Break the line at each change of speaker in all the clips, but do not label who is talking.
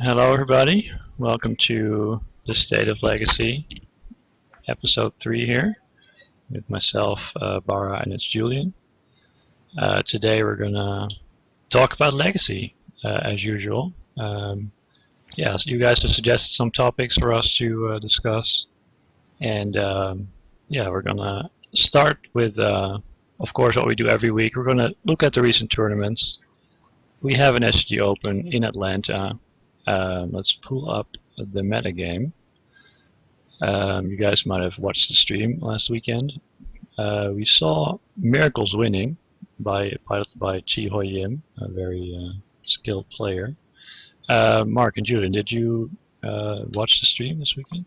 Hello, everybody. Welcome to the State of Legacy, episode 3 here, with myself, Bara, and it's Julian. Today we're going to talk about Legacy, as usual. So you guys have suggested some topics for us to discuss. And we're going to start with, of course, what we do every week. We're going to look at the recent tournaments. We have an SCG Open in Atlanta. Let's pull up the metagame. You guys might have watched the stream last weekend. We saw Miracles winning piloted by Chi Hoi Yim, a very skilled player. Mark and Julian, did you watch the stream this weekend?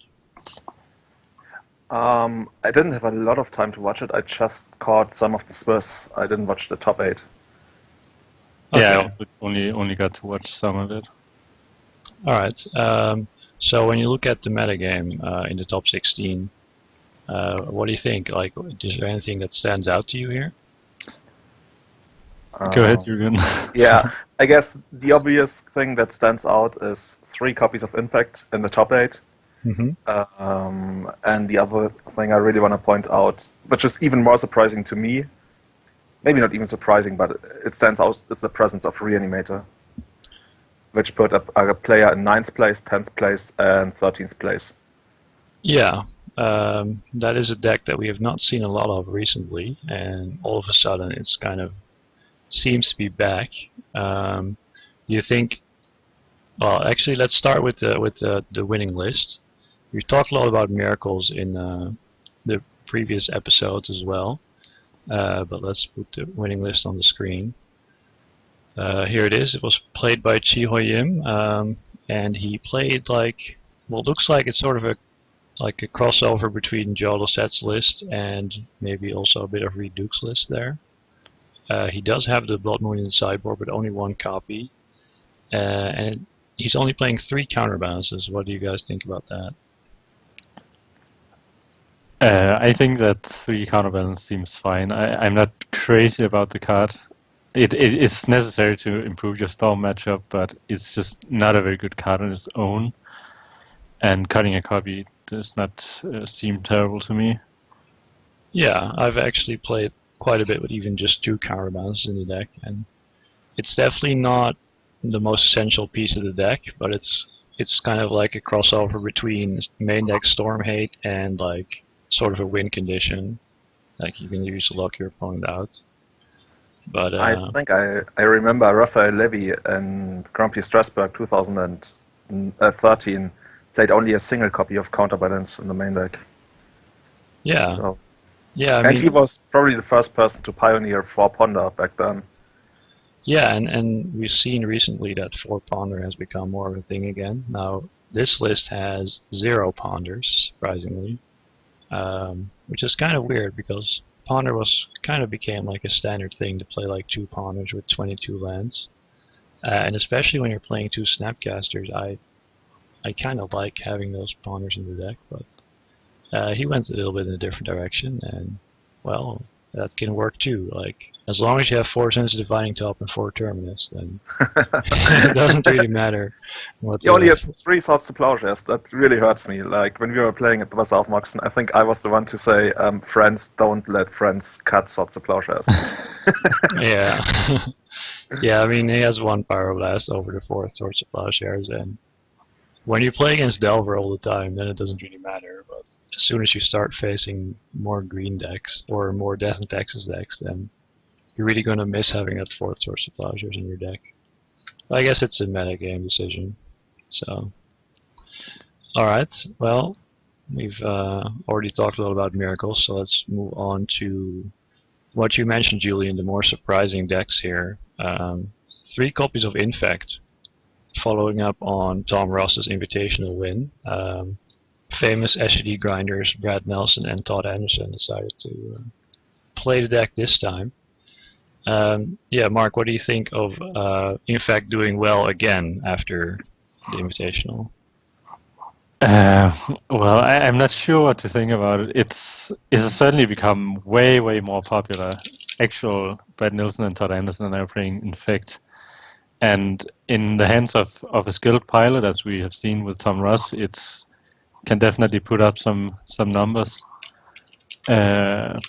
I didn't have a lot of time to watch it. I just caught some of the Swiss. I didn't watch the top 8.
Okay. Yeah, I only got to watch some of it.
All right. So when you look at the metagame in the top 16, what do you think? Like, is there anything that stands out to you here?
Go ahead, Jürgen.
Yeah, I guess the obvious thing that stands out is 3 copies of Infect in the top 8.
Mm-hmm.
And the other thing I really want to point out, which is even more surprising to me, maybe not even surprising, but it stands out, is the presence of Reanimator, which put a player in 9th place, 10th place, and 13th place.
Yeah, that is a deck that we have not seen a lot of recently, and all of a sudden it's kind of seems to be back. Do you think? Well, actually, let's start with the winning list. We've talked a lot about Miracles in the previous episodes as well, but let's put the winning list on the screen. Here it is. It was played by Chi Hoi Yim, and he played like, well, it looks like it's sort of a crossover between Joe Lossette's list and maybe also a bit of Reed Duke's list there. He does have the Blood Moon in the sideboard, but only 1 copy, and he's only playing 3 counterbalances. What do you guys think about that?
I think that 3 counterbalance seems fine. I'm not crazy about the card. It is necessary to improve your Storm matchup, but it's just not a very good card on its own. And cutting a copy does not seem terrible to me.
Yeah, I've actually played quite a bit with even just 2 counterbalances in the deck, and it's definitely not the most essential piece of the deck, but it's kind of like a crossover between main deck Storm Hate and like sort of a win condition. Like you can use to lock your opponent out. But
I think I remember Raphael Levy in Grand Prix Strasbourg 2013 played only a single copy of Counterbalance in the main deck.
Yeah.
So,
yeah,
and he was probably the first person to pioneer 4 Ponder back then.
Yeah, and we've seen recently that 4 Ponder has become more of a thing again. Now, this list has 0 Ponders, surprisingly, which is kind of weird because Ponder became like a standard thing to play like 2 Ponders with 22 lands, and especially when you're playing 2 Snapcasters, I kind of like having those Ponders in the deck, but he went a little bit in a different direction, and well, that can work too. Like, as long as you have 4 Sensitive Divining Top and 4 Terminus, then it doesn't really matter.
He only has 3 Swords to Plowshares. That really hurts me. Like, when we were playing at the South Moxon, I think I was the one to say, friends, don't let friends cut Swords to Plowshares.
Yeah. Yeah, I mean, he has 1 Pyroblast over the 4 Swords to Plowshares, and when you play against Delver all the time, then it doesn't really matter, but as soon as you start facing more green decks, or more Death and Texas decks, then you're really going to miss having that 4th Source of Plowshares in your deck. But I guess it's a metagame decision. So, alright, well, we've already talked a little about Miracles, so let's move on to what you mentioned, Julian, the more surprising decks here. 3 copies of Infect, following up on Tom Ross's Invitational win. Famous SCG grinders Brad Nelson and Todd Anderson decided to play the deck this time. Yeah, Mark, what do you think of Infect doing well again after the Invitational?
Well, I'm not sure what to think about it. It's certainly become way more popular. Actual Brad Nelson and Todd Anderson are now playing Infect, And in the hands of a skilled pilot, as we have seen with Tom Ross, it's can definitely put up some numbers. And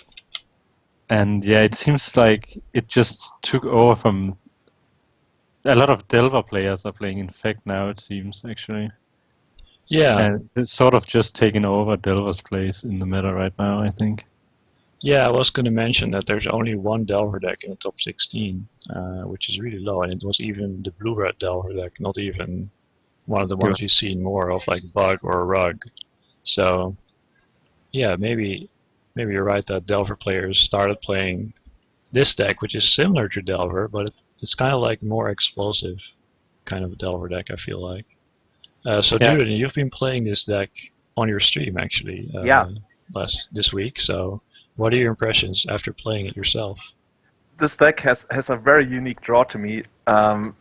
yeah, it seems like it just took over from a lot of Delver players are playing Infect now. It seems actually,
Yeah,
and it's sort of just taken over Delver's place in the meta right now, I think.
yeah. I was going to mention that there's only one Delver deck in the top 16, which is really low, and it was even the blue-red Delver deck, not even one of the ones you've seen more of, like Bug or Rug. So yeah, maybe you're right that Delver players started playing this deck, which is similar to Delver, but it's kind of like more explosive kind of Delver deck, I feel like. So,
Yeah,
Julian, you've been playing this deck on your stream actually
Yeah,
this week. So, what are your impressions after playing it yourself?
this deck has a very unique draw to me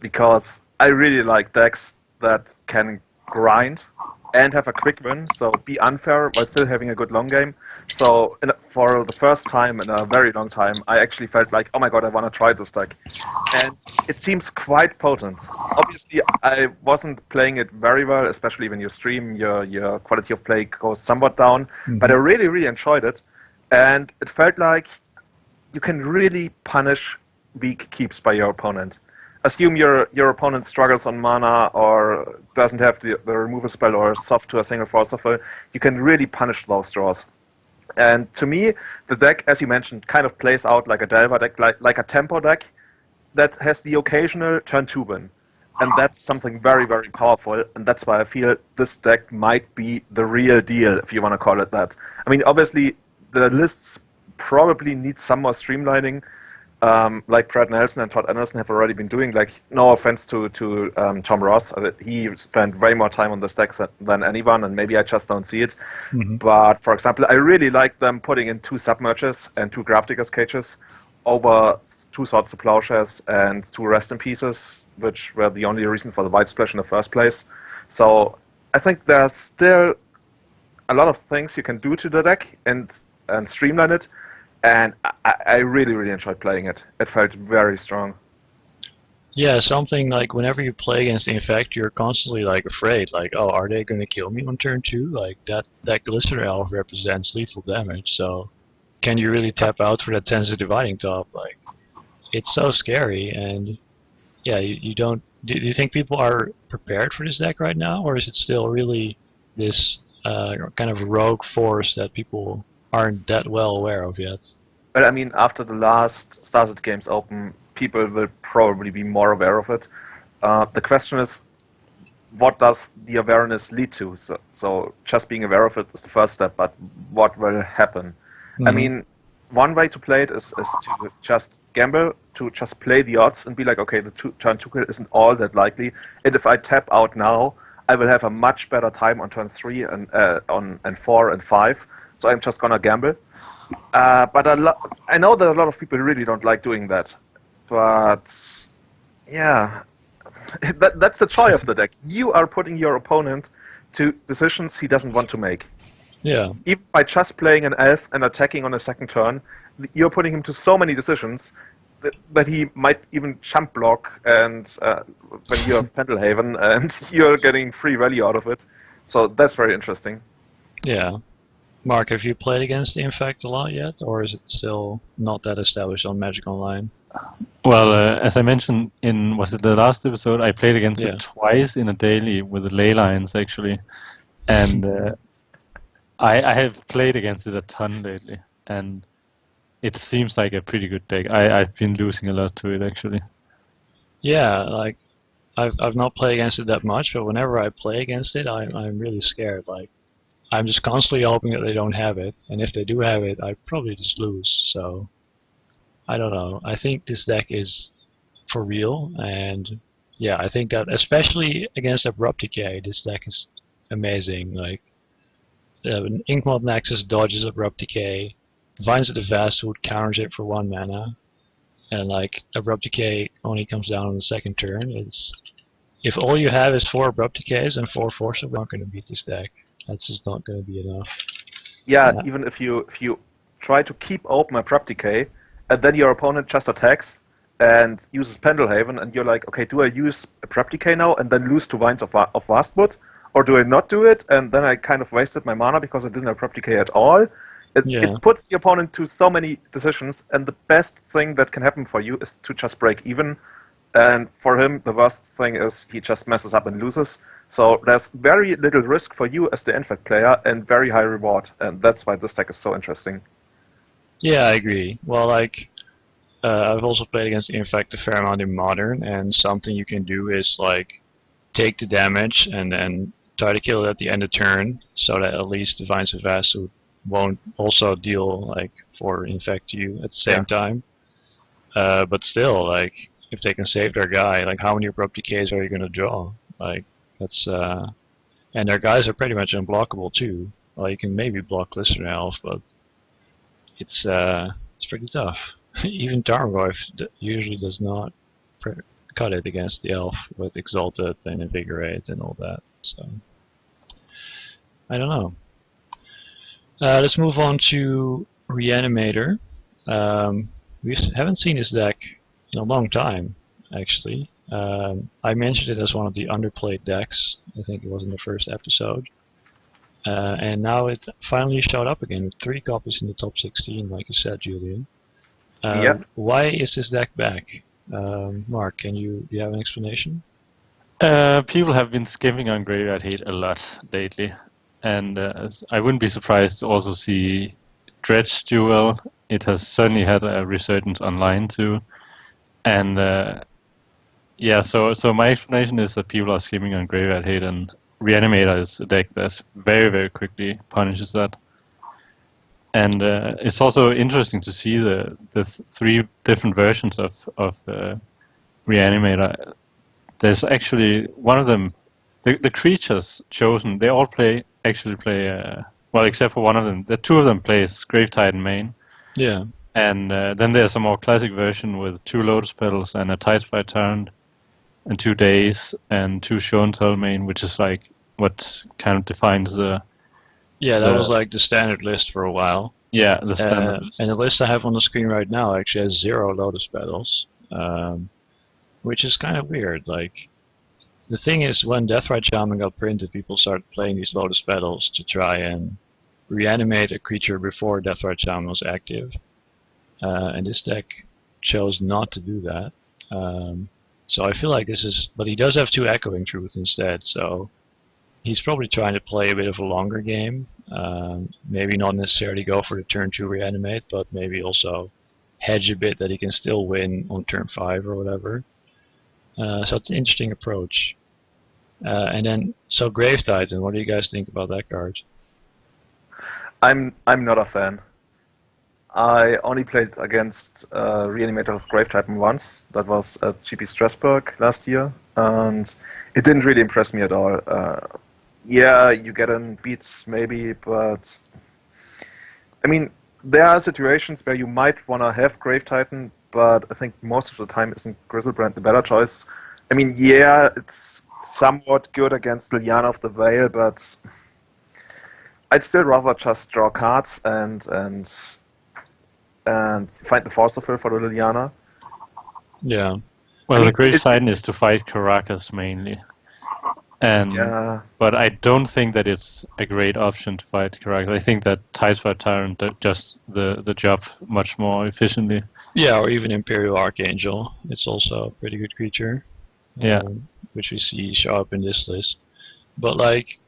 because I really like decks that can grind and have a quick win, so be unfair while still having a good long game. So for the first time in a very long time, I actually felt like, oh my god, I want to try this deck. And it seems quite potent. Obviously, I wasn't playing it very well, especially when you stream, your quality of play goes somewhat down, but I really, really enjoyed it. And it felt like you can really punish weak keeps by your opponent. Assume your opponent struggles on mana or doesn't have the removal spell or is soft to a single force shuffle, you can really punish those draws. And to me, the deck, as you mentioned, kind of plays out like a Delver deck, like a tempo deck that has the occasional turn 2 win. And that's something very, very powerful, and that's why I feel this deck might be the real deal, if you want to call it that. I mean, obviously, the lists probably need some more streamlining, like Brad Nelson and Todd Anderson have already been doing. Like, no offense to Tom Ross, he spent way more time on this deck than anyone, and maybe I just don't see it. But for example, I really like them putting in 2 submerges and 2 Grafdigger's cages over 2 Swords to Plowshares and 2 Rest in Pieces, which were the only reason for the White Splash in the first place. So I think there's still a lot of things you can do to the deck and streamline it, and I really, really enjoyed playing it. It felt very strong.
Yeah, something like whenever you play against Infect, you're constantly like afraid, like, oh, are they going to kill me on turn 2? Like that Glistener Elf represents lethal damage, so can you really tap out for that Tensor Dividing Top? Like, it's so scary, and yeah, you don't. Do you think people are prepared for this deck right now, or is it still really this kind of rogue force that people aren't that well aware of yet?
But I mean, after the last Starset Games Open, people will probably be more aware of it. The question is, what does the awareness lead to? So just being aware of it is the first step, but what will happen? I mean, one way to play it is to just gamble, to just play the odds and be like, okay, the turn 2 kill isn't all that likely, and if I tap out now, I will have a much better time on turn 3 and 4 and 5, so I'm just gonna gamble. But I know that a lot of people really don't like doing that. But yeah, that's the joy of the deck. You are putting your opponent to decisions he doesn't want to make.
Yeah.
Even by just playing an elf and attacking on a second turn, you're putting him to so many decisions that he might even jump block and when you have Pendelhaven and you're getting free value out of it. So that's very interesting.
Yeah. Mark, have you played against Infect a lot yet, or is it still not that established on Magic Online?
Well, as I mentioned was it the last episode, I played against
Yeah.
it twice in a daily with the ley lines actually, and I have played against it a ton lately, and it seems like a pretty good deck. I've been losing a lot to it actually.
Yeah, like I've not played against it that much, but whenever I play against it, I'm really scared. Like I'm just constantly hoping that they don't have it, and if they do have it, I probably just lose. So I don't know. I think this deck is for real, and yeah, I think that especially against Abrupt Decay, this deck is amazing. Like Inkmoth Nexus dodges Abrupt Decay, Vines of the Vastwood counters it for 1 mana, and like Abrupt Decay only comes down on the second turn. It's if all you have is 4 Abrupt Decays and 4 Force, we're not going to beat this deck. That's just not going to be enough.
Yeah, even if you try to keep open a Prep Decay, and then your opponent just attacks, and uses Pendelhaven, and you're like, okay, do I use a Prep Decay now and then lose to Vines of Vastwood? Or do I not do it, and then I kind of wasted my mana because I didn't have Prep Decay at all?
Yeah.
It puts the opponent to so many decisions, and the best thing that can happen for you is to just break even. And for him, the worst thing is he just messes up and loses. So there's very little risk for you as the Infect player, and very high reward, and that's why this deck is so interesting.
Yeah, I agree. Well, like, I've also played against Infect a fair amount in Modern, and something you can do is, like, take the damage and then try to kill it at the end of turn, so that at least the Vines of Vastu won't also deal, like, for Infect you at the same time. But still, like, if they can save their guy, like, how many abrupt decays are you going to draw? Like, that's, and their guys are pretty much unblockable too. Well, you can maybe block Glistener Elf, but it's pretty tough. Even Tarmogoyf usually does not cut it against the Elf with Exalted and Invigorate and all that. So I don't know. Let's move on to Reanimator. We haven't seen this deck in a long time, actually. I mentioned it as one of the underplayed decks. I think it was in the first episode. And now it finally showed up again with 3 copies in the top 16, like you said, Julian. Why is this deck back? Mark, do you have an explanation?
People have been skimming on Graveyard Hate a lot lately, and I wouldn't be surprised to also see Dredge Duel. It has certainly had a resurgence online too, and yeah. So my explanation is that people are skimming on Graveyard Hate, and Reanimator is a deck that very, very quickly punishes that. And it's also interesting to see the 3 different versions of Reanimator. There's actually one of them, the creatures chosen, they all play, well, except for one of them. The 2 of them plays Grave Titan main.
Yeah.
And then there's a more classic version with 2 Lotus Petals and a Tidespire Tyrant and 2 Days and 2 Shontell main, which is like what kind of defines the...
Yeah, that was like the standard list for a while.
Yeah, the standard list.
And the list I have on the screen right now actually has 0 Lotus Petals, which is kind of weird. Like, the thing is, when Deathrite Shaman got printed, people started playing these Lotus Petals to try and reanimate a creature before Deathrite Shaman was active. And this deck chose not to do that. So I feel like this is... But he does have 2 Echoing Truth instead, so he's probably trying to play a bit of a longer game. Maybe not necessarily go for the turn 2 reanimate, but maybe also hedge a bit that he can still win on turn 5 or whatever. So it's an interesting approach. And then, so Grave Titan, what do you guys think about that card?
I'm not a fan. I only played against Reanimator with Grave Titan once. That was at GP Strasbourg last year, and it didn't really impress me at all. Yeah, you get in beats maybe, but I mean, there are situations where you might want to have Grave Titan, but I think most of the time isn't Griselbrand the better choice. I mean, yeah, it's somewhat good against Liliana of the Veil, but I'd still rather just draw cards and find the Force of Will for the Liliana.
Yeah.
Well, the Grave Titan is to fight Caracas mainly. And
yeah.
But I don't think that it's a great option to fight Caracas. I think that Tidespire Tyrant does the job much more efficiently.
Yeah, or even Imperial Archangel. It's also a pretty good creature.
Yeah.
Which we see show up in this list. But like,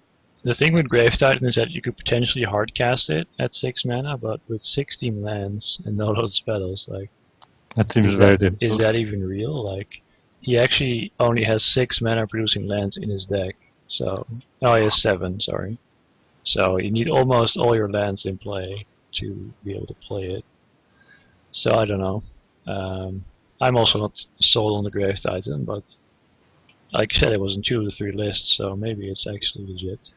the thing with Grave Titan is that you could potentially hardcast it at 6 mana, but with 16 lands and no Lotus Petals, like...
That seems very difficult.
Is that even real? Like, he actually only has 6 mana producing lands in his deck. So, oh, he has 7, sorry. So you need almost all your lands in play to be able to play it. So I don't know. I'm also not sold on the Grave Titan, but like I said, it was in 2 of the 3 lists, so maybe it's actually legit.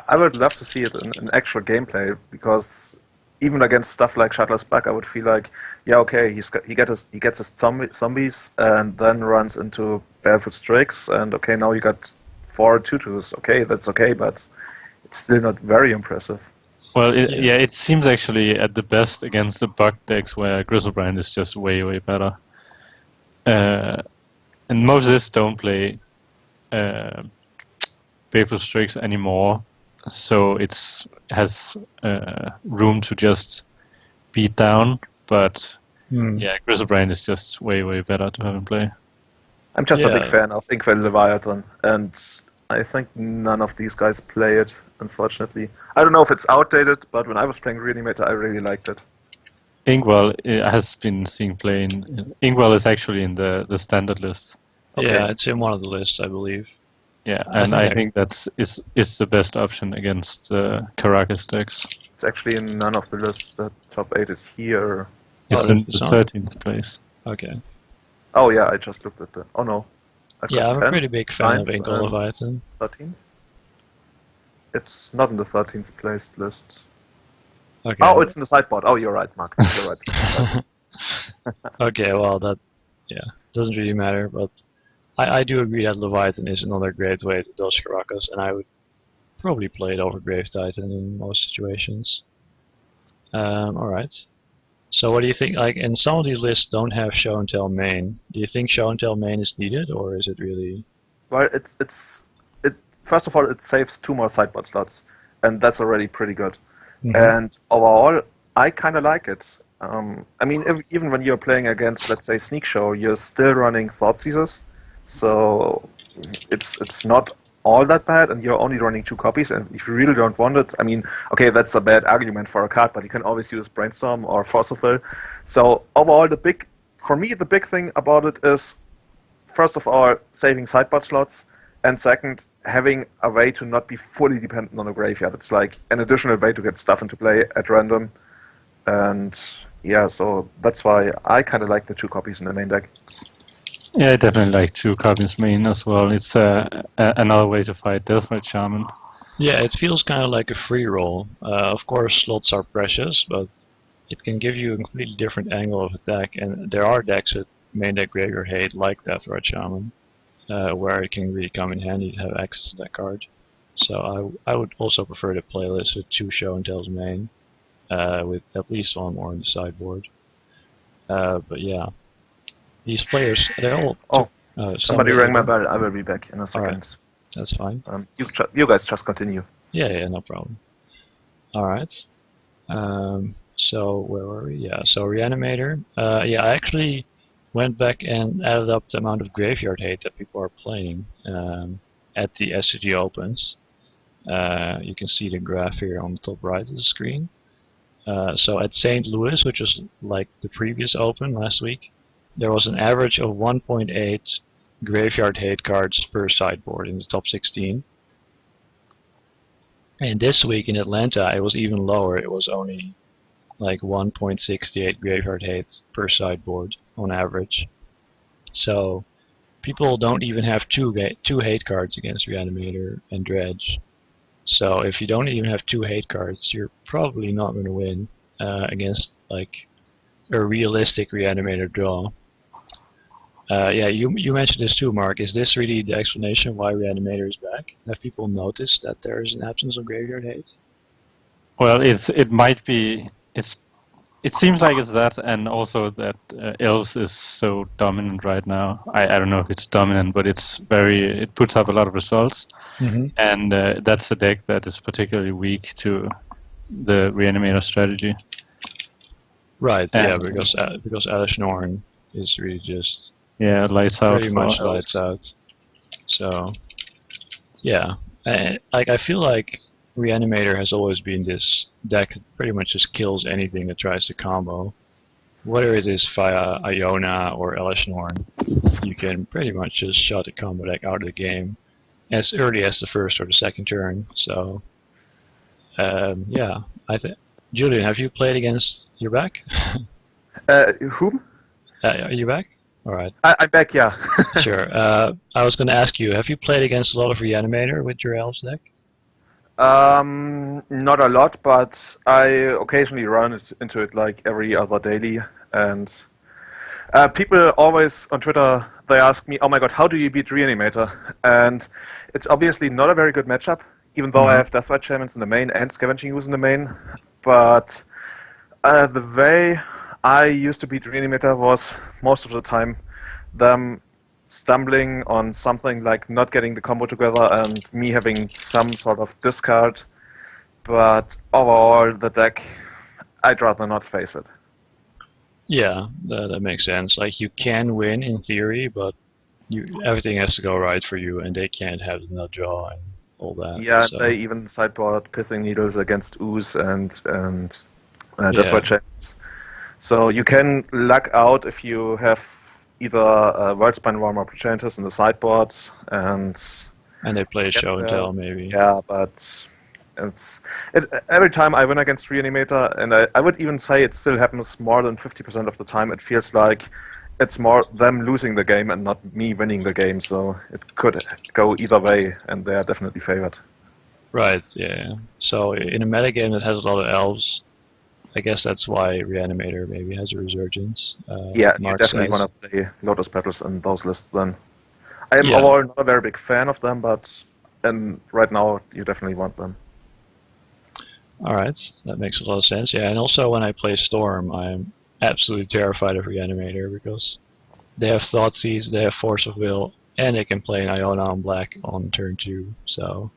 I would love to see it in actual gameplay, because even against stuff like Shuttlers Back, I would feel like, yeah, okay, he gets his zombies and then runs into Barefoot Strix, and okay, now you got 4 tutus. Okay, that's okay, but it's still not very impressive.
Well, it seems actually at the best against the bug decks where Griselbrand is just way, way better. and most lists don't play Baleful Strix anymore, so it's has room to just beat down. But yeah, Griselbrand is just way better to have in play.
I'm just a big
Yeah.
fan of Infect Leviathan, and I think none of these guys play it, unfortunately. I don't know if it's outdated, but when I was playing Reanimator, I really liked it.
Inkwell has been seen playing. Inkwell is actually in the standard list.
Okay.
Yeah, it's in one of the lists, I believe.
Yeah,
I
and
think
I
I-
think that is the best option against Caracas decks.
It's actually in none of the lists that top 8 it here.
It's
Oh,
in
it's
the
not?
13th place.
Okay.
Oh yeah, I just looked at the... Oh no. I've
Yeah,
got
I'm a
10th,
pretty big fan of
9th,
Inkle
and
Leviathan.
13th? It's not in the 13th placed list.
Okay.
Oh, it's in the sideboard. Oh, you're right, Mark. You're right.
Okay, well, that, yeah, doesn't really matter, but I do agree that Leviathan is another great way to dodge Caracas, and I would probably play it over Grave Titan in most situations. Alright. So what do you think, like, and some of these lists don't have show and tell main. Do you think show and tell main is needed, or is it really...
Well, it. First of all, it saves 2 more sideboard slots, and that's already pretty good. And overall, I kind of like it. I mean, even when you're playing against, let's say, Sneak Show, you're still running Thought Seizers, so it's not all that bad, and you're only running 2 copies. And if you really don't want it, I mean, okay, that's a bad argument for a card, but you can always use Brainstorm or Force of Will. So overall, for me, the big thing about it is, first of all, saving sideboard slots, and second, having a way to not be fully dependent on the graveyard. It's like an additional way to get stuff into play at random. And yeah, so that's why I kind of like the 2 copies in the main deck.
Yeah, I definitely like 2 copies main as well. It's another way to fight Deathlight Shaman.
Yeah, it feels kind of like a free roll. Of course, slots are precious, but it can give you a completely different angle of attack, and there are decks with main deck Graveyard Hate, like Deathlight Shaman, where it can really come in handy to have access to that card. So I would also prefer to play lists with 2 show and tells main, with at least 1 more on the sideboard. But yeah, these players, they're all...
Oh, somebody rang my
bell.
bell. I will be back in a second.
Alright. That's fine.
You guys just continue.
Yeah, no problem. Alright. So where were we? Yeah, so Reanimator. Yeah, I actually went back and added up the amount of Graveyard Hate that people are playing at the SCG Opens. You can see the graph here on the top right of the screen. So at St. Louis, which was like the previous Open last week, there was an average of 1.8 Graveyard Hate cards per sideboard in the top 16. And this week in Atlanta, it was even lower. It was only like 1.68 Graveyard Hate per sideboard on average. So people don't even have two hate cards against Reanimator and Dredge. So if you don't even have 2 hate cards, you're probably not going to win against like a realistic Reanimator draw. Yeah, you mentioned this too, Mark. Is this really the explanation why Reanimator is back? Have people noticed that there is an absence of Graveyard Hate?
Well, it might be. It seems like it's that, and also that Elves is so dominant right now. I don't know if it's dominant, but it puts up a lot of results, and that's a deck that is particularly weak to the Reanimator strategy.
Right. Yeah, because Alice Norn is really just
lights out.
pretty much lights out. So yeah, like I feel like Reanimator has always been this deck that pretty much just kills anything that tries to combo. Whether it is via Iona or Alice Norn, you can pretty much just shut the combo deck out of the game as early as the first or the second turn. So yeah, I think. Julian, have you played against... You're back?
Whom?
Are you back? Alright.
I'm back, yeah.
Sure. I was going to ask you, have you played against a lot of Reanimator with your Elves deck?
Not a lot, but I occasionally run into it like every other daily. And people always on Twitter, they ask me, oh my god, how do you beat Reanimator? And it's obviously not a very good matchup, even though I have Deathlight Shamans in the main and Scavenging Ooze in the main. But the way I used to beat Reanimator was most of the time them stumbling on something like not getting the combo together and me having some sort of discard. But overall, the deck, I'd rather not face it.
Yeah, that makes sense. Like you can win in theory, but everything has to go right for you, and they can't have the nut draw and all that.
Yeah,
So
they even sideboard Pithing Needles against Ooze and Death
yeah,
Chains. So you can luck out if you have either Worldspine Worm or Progenitus in the sideboard, and
they play
get
show and
there.
tell maybe.
Yeah, but every time I win against Reanimator, and I would even say it still happens more than 50% of the time, it feels like it's more them losing the game and not me winning the game, so it could go either way, and they are definitely favored.
Right. Yeah. So in a metagame that has a lot of elves, I guess that's why Reanimator maybe has a resurgence.
Yeah, you
Mark
definitely
says.
want to play Lotus Petals in those lists then. I am
Yeah.
overall not a very big fan of them, but right now you definitely want them.
All right, that makes a lot of sense. Yeah, and also when I play Storm, I'm absolutely terrified of Reanimator because they have Thoughtseize, they have Force of Will, and they can play an Iona on black on turn 2. So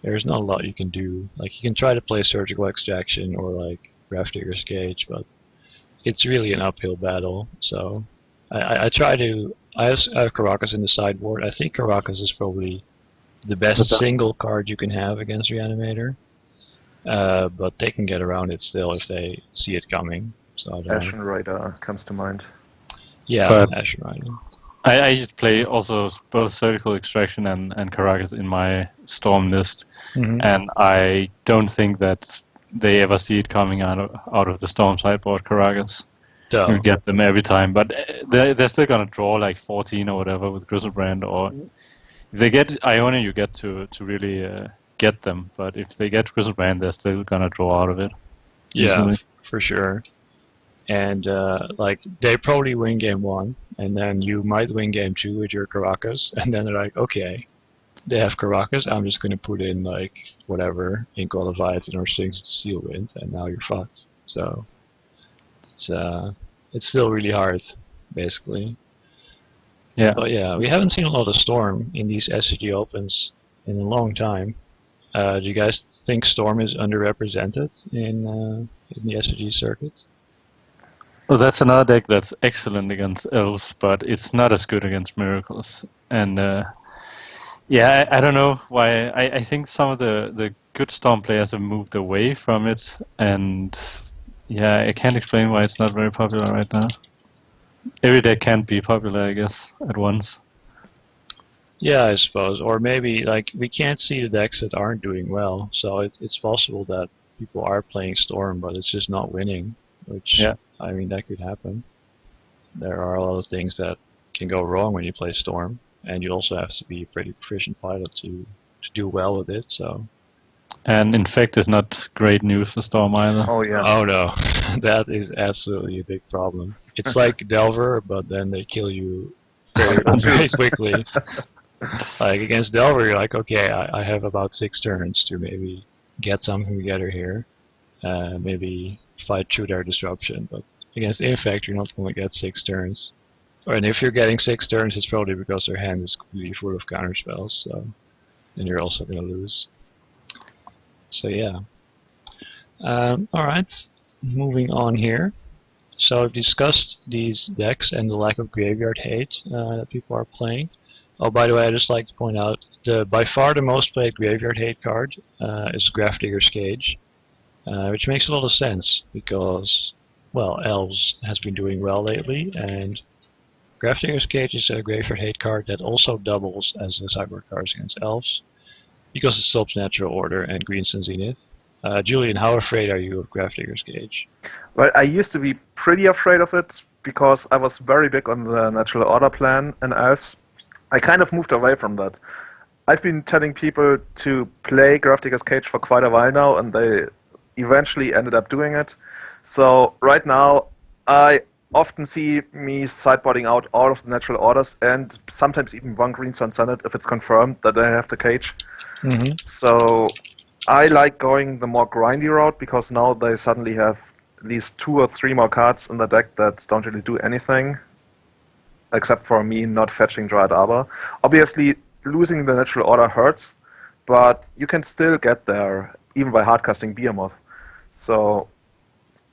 there's not a lot you can do. Like you can try to play Surgical Extraction or like Gravedigger's Cage, but it's really an uphill battle. So I try to. I have Caracas in the sideboard. I think Caracas is probably the best single card you can have against Reanimator. But they can get around it still if they see it coming. So I don't know.
Ashen Rider comes to mind.
Yeah,
But
Ashen Rider.
I play also both Surgical Extraction and Caracas in my Storm list, and I don't think that they ever see it coming out of the Storm sideboard Caracas. You get them every time, but they're still gonna draw like 14 or whatever with Griselbrand, or if they get Iona, you get to really get them. But if they get Griselbrand, they're still gonna draw out of it.
Yeah,
Easily.
for sure. And like they probably win game 1, and then you might win game 2 with your Caracas, and then they're like, okay, they have Caracas. I'm just gonna put in like whatever Ink or Leviathan or Things with Steel Wind, and now you're fucked. So it's still really hard, basically.
Yeah.
But yeah, we haven't seen a lot of Storm in these SCG Opens in a long time. Do you guys think Storm is underrepresented in the SCG circuit?
Well, that's another deck that's excellent against elves, but it's not as good against miracles. And yeah, I don't know why. I think some of the good Storm players have moved away from it, and yeah, I can't explain why it's not very popular right now. Every deck can't be popular, I guess, at once.
Yeah, I suppose. Or maybe like we can't see the decks that aren't doing well, so it's possible that people are playing Storm, but it's just not winning. Which
Yeah.
I mean, that could happen. There are a lot of things that can go wrong when you play Storm, and you also have to be a pretty proficient fighter to do well with it. So.
And Infect is not great news for Storm either.
Oh yeah.
Oh no, that is absolutely a big problem. It's like Delver, but then they kill you very quickly. Like against Delver, you're like, okay, I have about 6 turns to maybe get something together here, maybe fight through their disruption. But against Infect, you're not going to get 6 turns. And if you're getting 6 turns, it's probably because their hand is completely full of counterspells. So then you're also going to lose. So yeah. Alright, moving on here. So I've discussed these decks and the lack of graveyard hate that people are playing. Oh, by the way, I'd just like to point out, by far the most played graveyard hate card is Gravedigger's Cage, which makes a lot of sense because, well, Elves has been doing well lately, and Gravedigger's Cage is a graveyard hate card that also doubles as a sideboard card against Elves, because it stops Natural Order and Green Sun Zenith. Julian, how afraid are you of Gravedigger's Cage?
Well, I used to be pretty afraid of it because I was very big on the Natural Order plan in Elves. I kind of moved away from that. I've been telling people to play Gravedigger's Cage for quite a while now, and they eventually ended up doing it. So right now, I often see me sideboarding out all of the Natural Orders, and sometimes even one Green Sun Senate if it's confirmed that I have the cage.
Mm-hmm.
So I like going the more grindy route because now they suddenly have at least 2 or 3 more cards in the deck that don't really do anything. except for me not fetching Dryad Arbor. Obviously, losing the natural order hurts, but you can still get there, even by hardcasting Behemoth. So,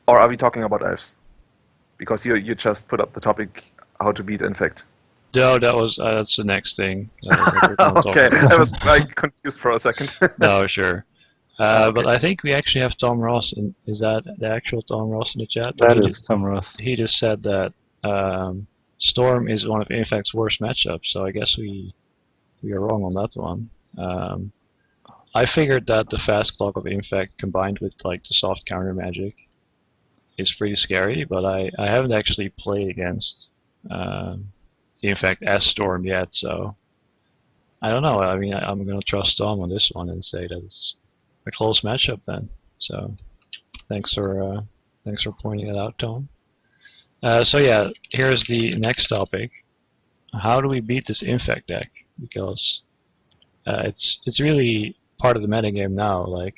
or are we talking about elves? Because you just put up the topic how to beat Infect.
No, that's the next thing. That we're gonna talk
Okay,
about.
I was like confused for a second.
No, sure.
Okay.
But I think we actually have Tom Ross. Is that the actual Tom Ross in the chat?
That is Tom Ross.
He just said that Storm is one of Infect's worst matchups. So I guess we are wrong on that one. I figured that the fast clock of Infect combined with like the soft counter magic is pretty scary, but I haven't actually played against Infect as Storm yet, so I don't know. I mean, I'm gonna trust Tom on this one and say that it's a close matchup then. So thanks for pointing it out, Tom. So yeah, here's the next topic. How do we beat this Infect deck? Because it's really part of the metagame now. Like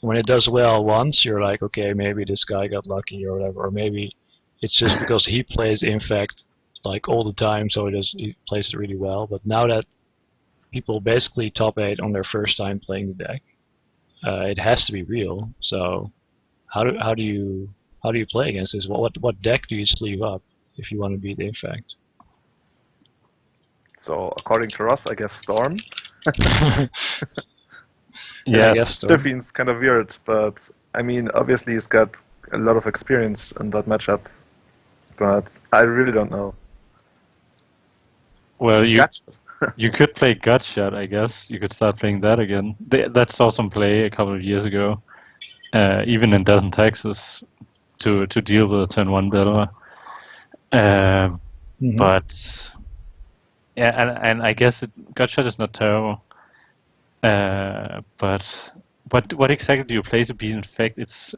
when it does well once, you're like, okay, maybe this guy got lucky or whatever, or maybe it's just because he plays Infect like all the time, so he plays it really well. But now that people basically top 8 on their first time playing the deck, it has to be real. So how do you play against this? What deck do you sleeve up if you want to beat Infect?
So according to Ross, I guess Storm.
Yes.
I guess so.
Stiffy's kind of weird, but I mean, obviously he's got a lot of experience in that matchup. But I really don't know.
Well,
Gotcha.
you could play Gutshot, I guess. You could start playing that again. That saw some play a couple of years ago, even in Dalton, Texas, to deal with a turn 1 Delver. But yeah, and I guess Gutshot is not terrible. But what exactly do you play to beat Infect? It's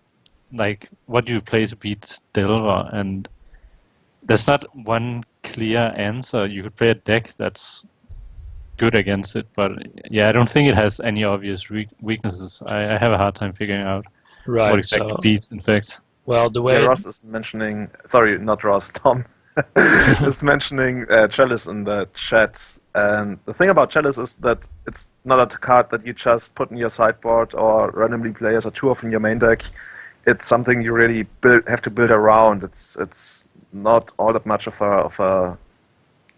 like, what do you play to beat Delver? And there's not one clear answer. You could play a deck that's good against it, but yeah, I don't think it has any obvious weaknesses. I have a hard time figuring out what exactly beats Infect.
Well, the way
Ross is mentioning, sorry, not Ross, Tom is mentioning Chalice in the chat. And the thing about Chalice is that it's not a card that you just put in your sideboard or randomly play as a 2-off in your main deck. It's something you really have to build around. It's not all that much of a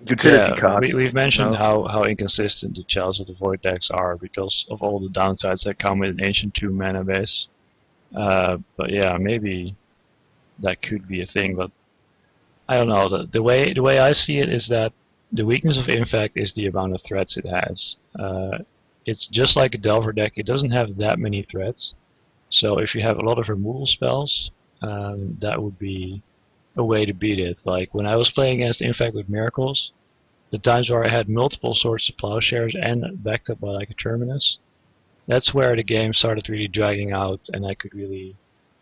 utility card.
We've mentioned how inconsistent the Chalice of the Void decks are because of all the downsides that come with an Ancient 2 mana base. But yeah, maybe that could be a thing, but I don't know. The way I see it is that the weakness of Infect is the amount of threats it has. It's just like a Delver deck. It doesn't have that many threats. So if you have a lot of removal spells, that would be a way to beat it. Like when I was playing against Infect with Miracles, the times where I had multiple Swords of Plowshares and backed up by like a Terminus, that's where the game started really dragging out and I could really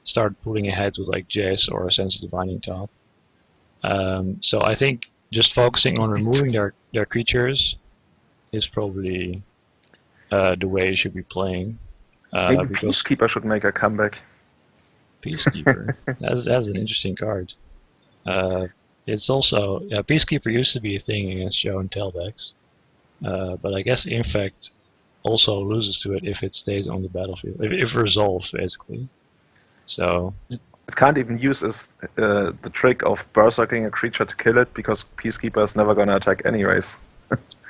start pulling ahead with like Jace or a Sense of Divining Top. So I think just focusing on removing their creatures is probably the way you should be playing.
Maybe Peacekeeper should make a comeback.
Peacekeeper, that's an interesting card. It's also Peacekeeper used to be a thing against show and tell decks, but I guess Infect also loses to it if it stays on the battlefield, if it resolves basically. So
it can't even use the trick of berserking a creature to kill it because Peacekeeper is never going to attack anyways.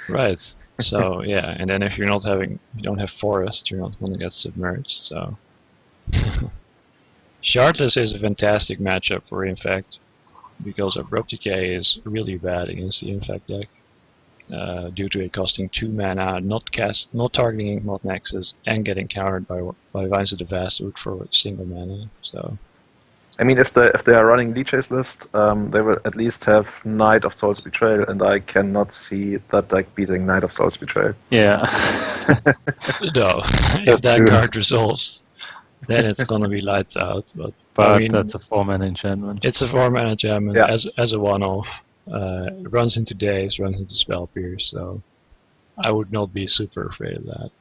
Right. So yeah, and then if you don't have forest, you're not going to get submerged. So Shardless is a fantastic matchup for Infect because Abrupt Decay is really bad against the Infect deck due to it costing 2 mana, not targeting Inkmoth Nexus, and getting countered by Vines of the Vastwood for single mana. So
I mean, if they are running Leech's list, they will at least have Knight of Soul's Betrayal, and I cannot see that deck beating Knight of Soul's Betrayal.
Yeah.
No, if that card resolves, then it's gonna be lights out. But I mean,
that's a 4-mana enchantment.
It's a 4-mana enchantment as a one-off. It runs into Daze, runs into Spell Pierce, so I would not be super afraid of that.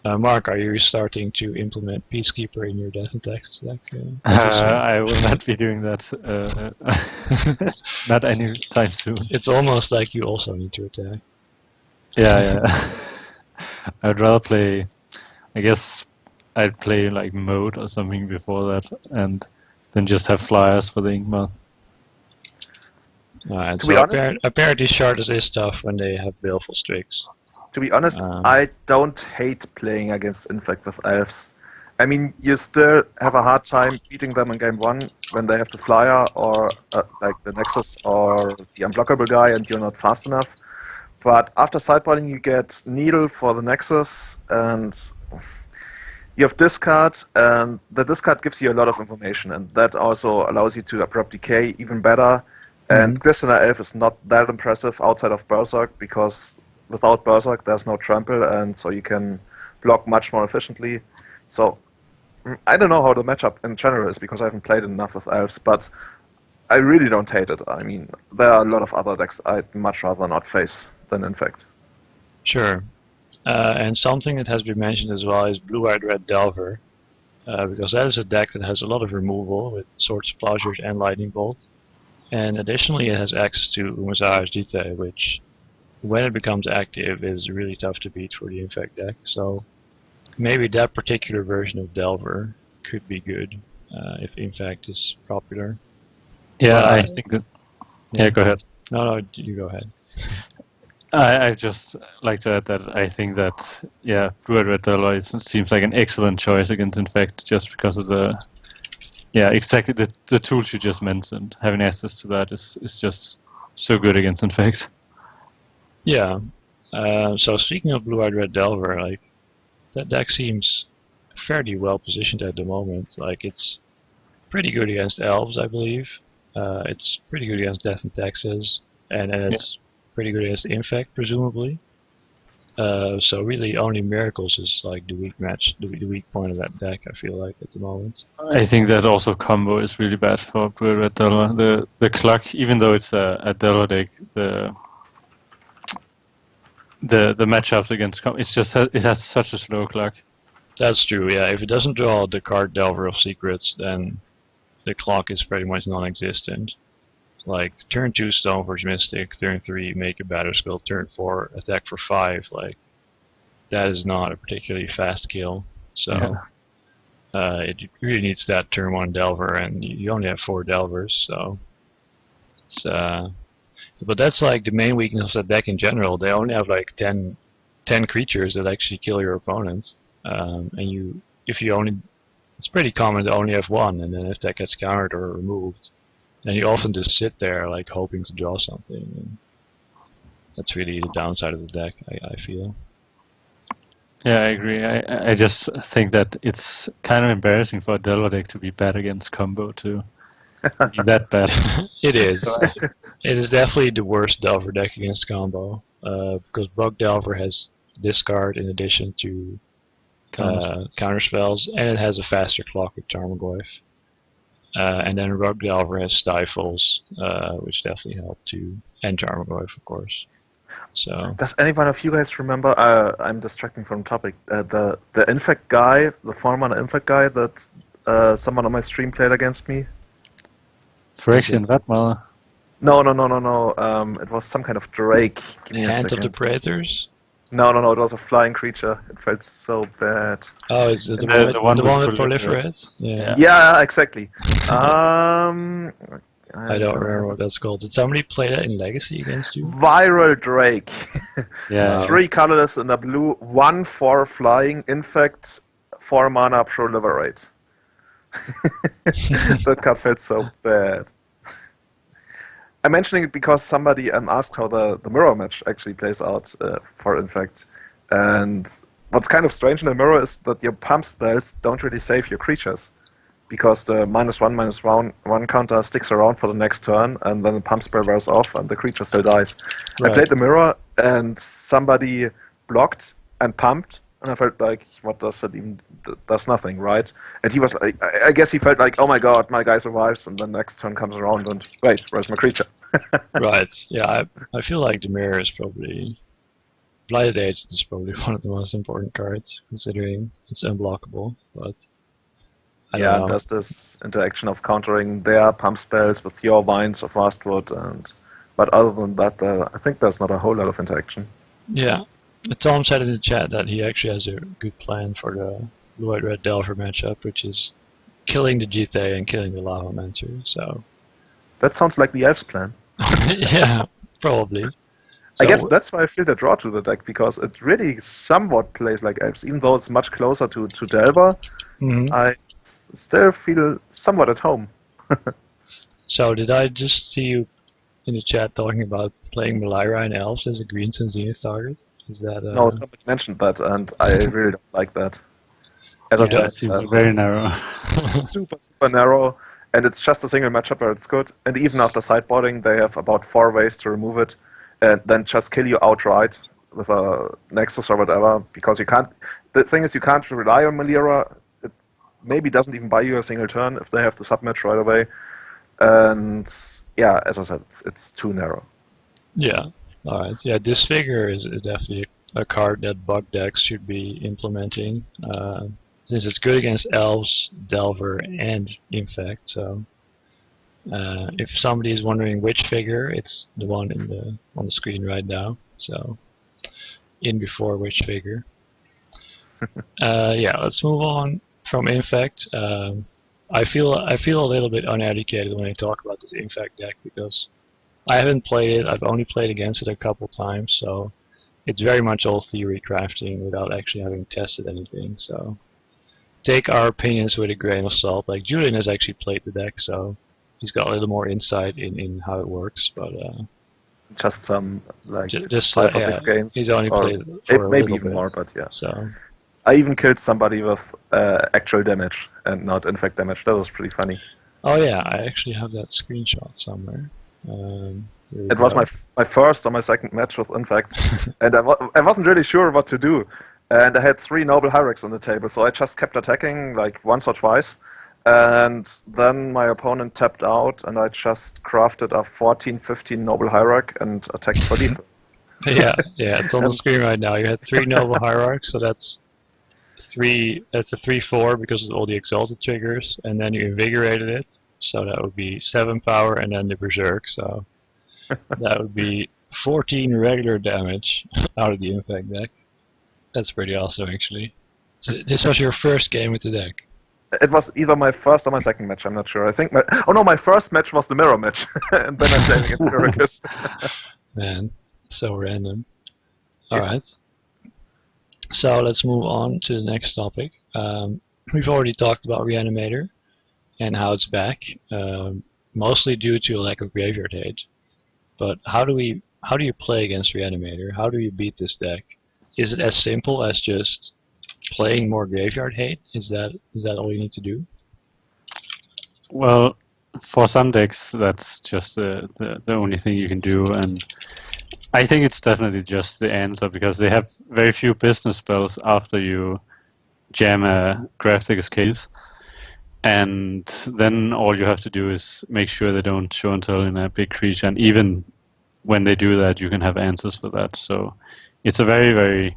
Mark, are you starting to implement Peacekeeper in your Death and Taxes deck? As we see?
I will not be doing that. Not anytime soon.
It's almost like you also need to attack.
Yeah. I'd rather play. I guess I'd play like mode or something before that, and then just have flyers for the Inkmoth.
And
To
so
be honest-
apparently Sharders is tough when they have Baleful Strix.
To be honest, I don't hate playing against Infect with elves. I mean, you still have a hard time beating them in game 1 when they have the flyer or like the Nexus or the unblockable guy and you're not fast enough. But after sideboarding, you get Needle for the Nexus and you have Discard, and the Discard gives you a lot of information, and that also allows you to Abrupt Decay even better. And Glistener Elf is not that impressive outside of Berserk, because without Berserk there's no trample, and so you can block much more efficiently. So I don't know how the matchup in general is, because I haven't played enough with elves, but I really don't hate it. I mean, there are a lot of other decks I'd much rather not face than Infect.
Sure. And something that has been mentioned as well is Blue-Eyed Red Delver, because that is a deck that has a lot of removal with Swords of Plowshares and Lightning Bolt. And additionally, it has access to Umaza's Dite, which, when it becomes active, is really tough to beat for the Infect deck. So maybe that particular version of Delver could be good if Infect is popular.
Yeah, I think that. Yeah, go ahead.
No, you go ahead.
I just like to add that I think that Blue-Eyed Red Delver seems like an excellent choice against Infect, just because of exactly the tools you just mentioned. Having access to that is just so good against Infect.
Yeah. So speaking of Blue-Eyed Red Delver, like that deck seems fairly well positioned at the moment. Like it's pretty good against elves, I believe. It's pretty good against Death and Taxes, and then it's pretty good against Infect, presumably. So really, only Miracles is like the weak point of that deck. I feel like at the moment.
I think that also combo is really bad for Blue-Eyed Red Delver. The clock, even though it's a Delver deck, the matchups against it has such a slow clock.
That's true. Yeah, if it doesn't draw the card Delver of Secrets, then the clock is pretty much non-existent. Like turn 2 Stoneforge Mystic, turn 3 make a Batterskull, turn 4 attack for 5. Like that is not a particularly fast kill. So it really needs that turn 1 Delver, and you only have 4 Delvers. So it's but that's like the main weakness of the deck in general. They only have like 10 creatures that actually kill your opponent, and it's pretty common to only have one, and then if that gets countered or removed, then you often just sit there like hoping to draw something, and that's really the downside of the deck, I feel.
Yeah, I agree. I just think that it's kind of embarrassing for a Delver deck to be bad against combo too. Be that bad.
It is. It is definitely the worst Delver deck against combo, because Bug Delver has discard in addition to counter spells, and it has a faster clock with Tarmogoyf. And then Rug Delver has Stifles, which definitely help too, and Tarmogoyf, of course. So
Does any one of you guys remember? I'm distracting from topic. The Infect guy, the former Infect guy that someone on my stream played against me.
Phyrexian Vatmother.
No. It was some kind of Drake. Give me a
Hand of
second.
the Predators?
No. It was a flying creature. It felt so bad.
Oh, is it the
The
one
one
that
with
proliferates? Yeah.
Yeah, exactly. I
I don't remember what that's called. Did somebody play that in Legacy against you?
Viral Drake.
Yeah.
3 colorless in a blue, 1/4 flying, Infect, 4 mana, proliferate. That card felt so bad. I'm mentioning it because somebody asked how the mirror match actually plays out for Infect. And what's kind of strange in the mirror is that your pump spells don't really save your creatures, because the -1/-1 counter sticks around for the next turn, and then the pump spell wears off and the creature still dies.
Right.
I played the mirror and somebody blocked and pumped, and I felt like, what does that even? Does nothing, right? And he was like, I guess he felt like, oh my god, my guy survives, and then next turn comes around and, wait, where's my creature?
Right. Yeah, I feel like the mirror is probably Blighted Agent is probably one of the most important cards, considering it's unblockable, but I don't
Yeah, and
know.
there's this interaction of countering their pump spells with your Vines of Rustwood, but other than that, I think there's not a whole lot of interaction.
Yeah. Tom said in the chat that he actually has a good plan for the blue-white-red Delver matchup, which is killing the GT and killing the Lavamancer, so...
That sounds like the Elf's plan.
Yeah, probably.
I guess
So,
that's why I feel the draw to the deck, because it really somewhat plays like Elves. Even though it's much closer to Delver,
mhm.
I still feel somewhat at home.
So did I just see you in the chat talking about playing Malira and Elves as a green Sun Zenith target? Is that
No, somebody mentioned that, and I really don't like that. As I
you
Yeah,
don't?
said,
it seems very
it's
narrow.
super, super narrow, and it's just a single matchup where it's good. And even after sideboarding, they have about 4 ways to remove it, and then just kill you outright with a Nexus or whatever, because you can't. The thing is, you can't rely on Malira. It maybe doesn't even buy you a single turn if they have the submatch right away. And yeah, as I said, it's too narrow.
Yeah. Alright. Yeah, Disfigure is definitely a card that bug decks should be implementing. Since it's good against Elves, Delver, and Infect, so if somebody is wondering which figure, it's the one on the screen right now. So in before which figure. Yeah, let's move on from Infect. I feel a little bit uneducated when I talk about this Infect deck because I haven't played it. I've only played against it a couple times, so it's very much all theory crafting without actually having tested anything. So take our opinions with a grain of salt. Like Julian has actually played the deck, so he's got a little more insight in how it works. But
Just some like
just
5 or 6
yeah,
games,
he's only
or
played it for a
maybe
little
even more.
bit.
But yeah,
So
I even killed somebody with actual damage and not infect damage. That was pretty funny.
oh yeah, I actually have that screenshot somewhere. Here we
It was
go.
my first or my second match with Infect, and I wasn't really sure what to do. And I had 3 Noble Hyrax on the table, so I just kept attacking like once or twice. And then my opponent tapped out, and I just crafted a 14/15 Noble Hyrax and attacked for lethal.
Yeah, yeah, it's on the
And
screen right now. You had 3 Nova Hierarchs, so that's three. That's a 3/4 because of all the exalted triggers, and then you invigorated it, so that would be 7 power, and then the berserk, so that would be 14 regular damage out of the infect deck. That's pretty awesome, actually. So this was your first game with the deck.
it was either my first or my second match. I'm not sure. I think my first match was the mirror match, and then I played against Miraculous.
Man, so random.
Yeah.
Alright, so let's move on to the next topic. We've already talked about Reanimator and how it's back, mostly due to a lack of graveyard hate. But how do you play against Reanimator? How do you beat this deck? Is it as simple as just playing more graveyard hate? Is that all you need to do?
Well, for some decks, that's just the only thing you can do, and I think it's definitely just the answer because they have very few business spells after you jam a graphic escapes, and then all you have to do is make sure they don't show and tell in a big creature, and even when they do that, you can have answers for that. So it's a very, very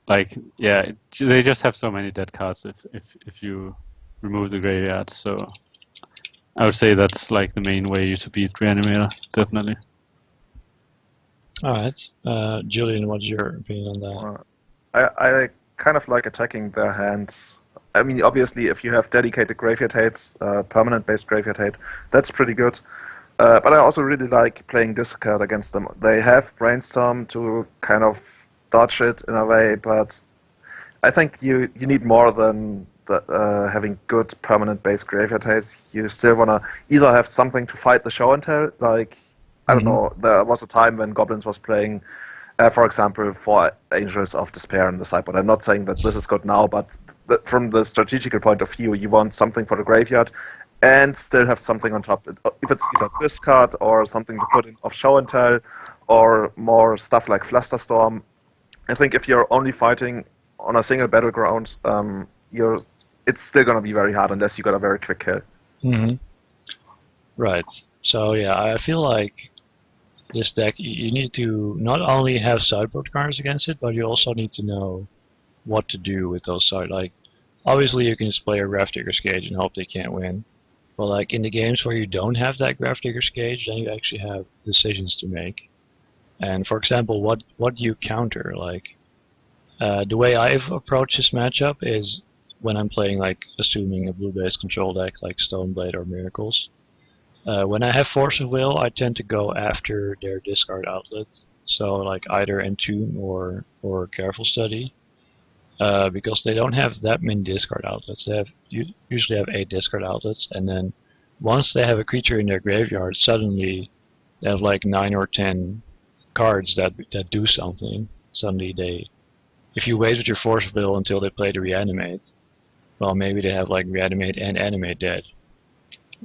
they just have so many dead cards if you remove the graveyard. So I would say that's like the main way to beat Reanimator, definitely.
Alright. Julian, what's your opinion on that?
I kind of like attacking their hands. I mean, obviously, if you have dedicated graveyard hate, permanent-based graveyard hate, that's pretty good. But I also really like playing this card against them. They have Brainstorm to kind of dodge it in a way, but I think you need more than having good permanent-based graveyard hate. You still want to either have something to fight the show and tell, like, I don't know, there was a time when Goblins was playing for example, for Angels of Despair in the sideboard. I'm not saying that this is good now, but from the strategical point of view, you want something for the graveyard and still have something on top. If it's either discard or something to put in of show and tell or more stuff like Flusterstorm, I think if you're only fighting on a single battleground, it's still going to be very hard unless you got a very quick kill.
Right. So yeah, I feel like this deck, you need to not only have sideboard cards against it, but you also need to know what to do with those side. Like, obviously you can just play a Gravedigger's Cage and hope they can't win. But like in the games where you don't have that Gravedigger's Cage, then you actually have decisions to make. And for example, what do you counter? Like, the way I've approached this matchup is when I'm playing, like, assuming a blue-based control deck like Stoneblade or Miracles. When I have Force of Will, I tend to go after their discard outlet. So like either Entomb or Careful Study. Because they don't have that many discard outlets. They usually have 8 discard outlets, and then once they have a creature in their graveyard, suddenly they have like 9 or 10 cards that do something. Suddenly if you wait with your Force of Will until they play the Reanimate, well, maybe they have like Reanimate and Animate dead.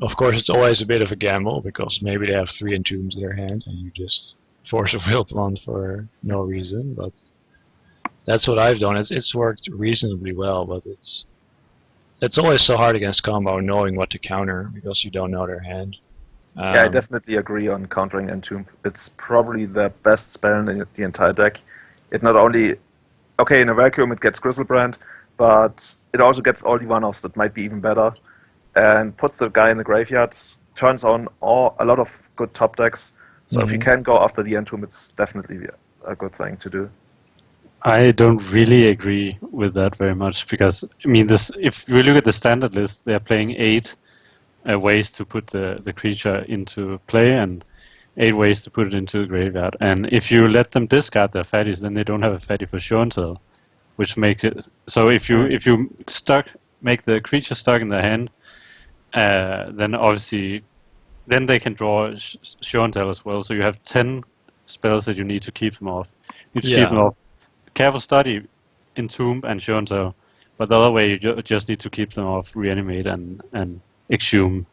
Of course, it's always a bit of a gamble, because maybe they have 3 Entombs in their hand and you just Force of Willed one for no reason, but that's what I've done. It's worked reasonably well, but it's always so hard against combo knowing what to counter because you don't know their hand.
Yeah, I definitely agree on countering Entomb. It's probably the best spell in the entire deck. It not only, okay, in a vacuum it gets Grizzlebrand, but it also gets all the one-offs that might be even better, and puts the guy in the graveyard, turns on a lot of good top decks. So if you can go after the Entomb, it's definitely a good thing to do.
I don't really agree with that very much, because I mean, this, if we look at the standard list, they're playing 8 ways to put the creature into play and 8 ways to put it into the graveyard. And if you let them discard their fatties, then they don't have a fatty for show and tell, which makes it so if you make the creature stuck in their hand, then obviously then they can draw show and tell as well. So you have 10 spells that you need to keep them off. You need to keep them off. Careful Study, Entomb, and Show and Tell. But the other way, you just need to keep them off Reanimate and Exhume.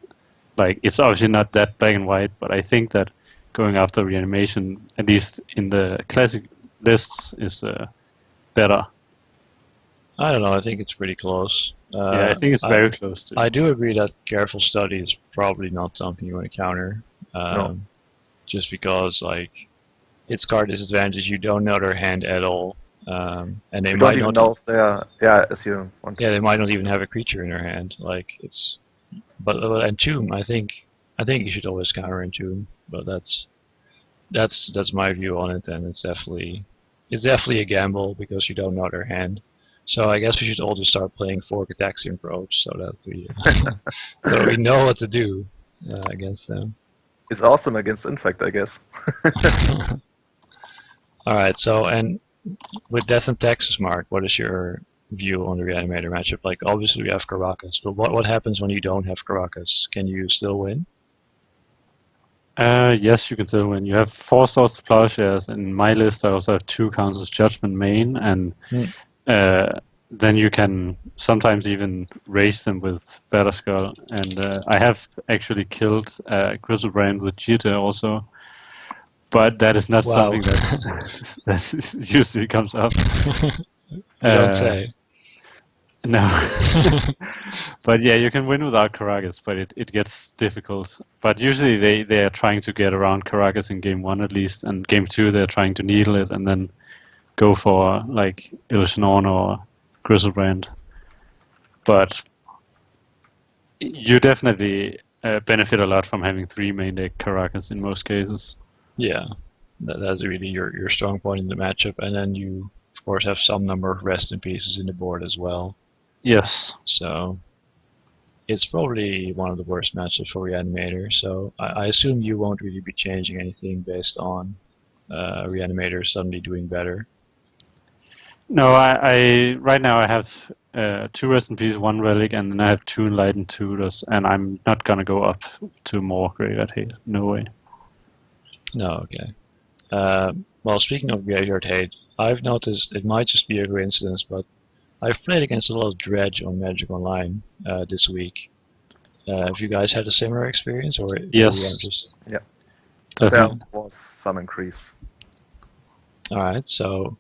Like, it's obviously not that black and white, but I think that going after Reanimation, at least in the classic lists, is better.
I don't know, I think it's pretty close.
Yeah, I think it's very close to.
I do agree that Careful Study is probably not something you want to counter.
No.
Just because, like, its card disadvantage, you don't know their hand at all. And they
You
might
don't even
not
know if they're, as you want to
they might not even have a creature in their hand. Like, it's, but Entomb, I think you should always counter Entomb. But that's my view on it, and it's definitely a gamble because you don't know their hand. So I guess we should all just start playing 4 Cataxian Approach so that we so we know what to do against them.
It's awesome against Infect, I guess.
Alright, so, and with Death and Texas, Mark, what is your view on the Reanimator matchup? Like, obviously we have Caracas, but what happens when you don't have Caracas? Can you still win?
Yes, you can still win. You have 4 Swords to Plowshares. In my list, I also have 2 Council's Judgment main, and then you can sometimes even raise them with Better Skull. And I have actually killed Grizzlebrand with Jitter also, but that is not something that usually comes up.
You don't say.
No. But yeah, you can win without Caracas, but it gets difficult. But usually they are trying to get around Caracas in game 1 at least, and game 2 they're trying to needle it and then go for like Illusionon or Grizzlebrand. But you definitely benefit a lot from having 3 main deck Caracas in most cases.
Yeah, that's really your strong point in the matchup, and then you of course have some number of rest in pieces in the board as well.
Yes.
So it's probably one of the worst matchups for Reanimator. So I assume you won't really be changing anything based on Reanimator suddenly doing better.
No, I right now I have 2 rest in peace, 1 relic, and then I have 2 enlightened tutors, and I'm not gonna go up to more graveyard hate. No way.
No, okay. Well, speaking of graveyard hate, I've noticed, it might just be a coincidence, but I've played against a lot of Dredge on Magic Online this week. Have you guys had a similar experience, or
yes?
Yeah,
Definitely.
there was some increase.
All right, so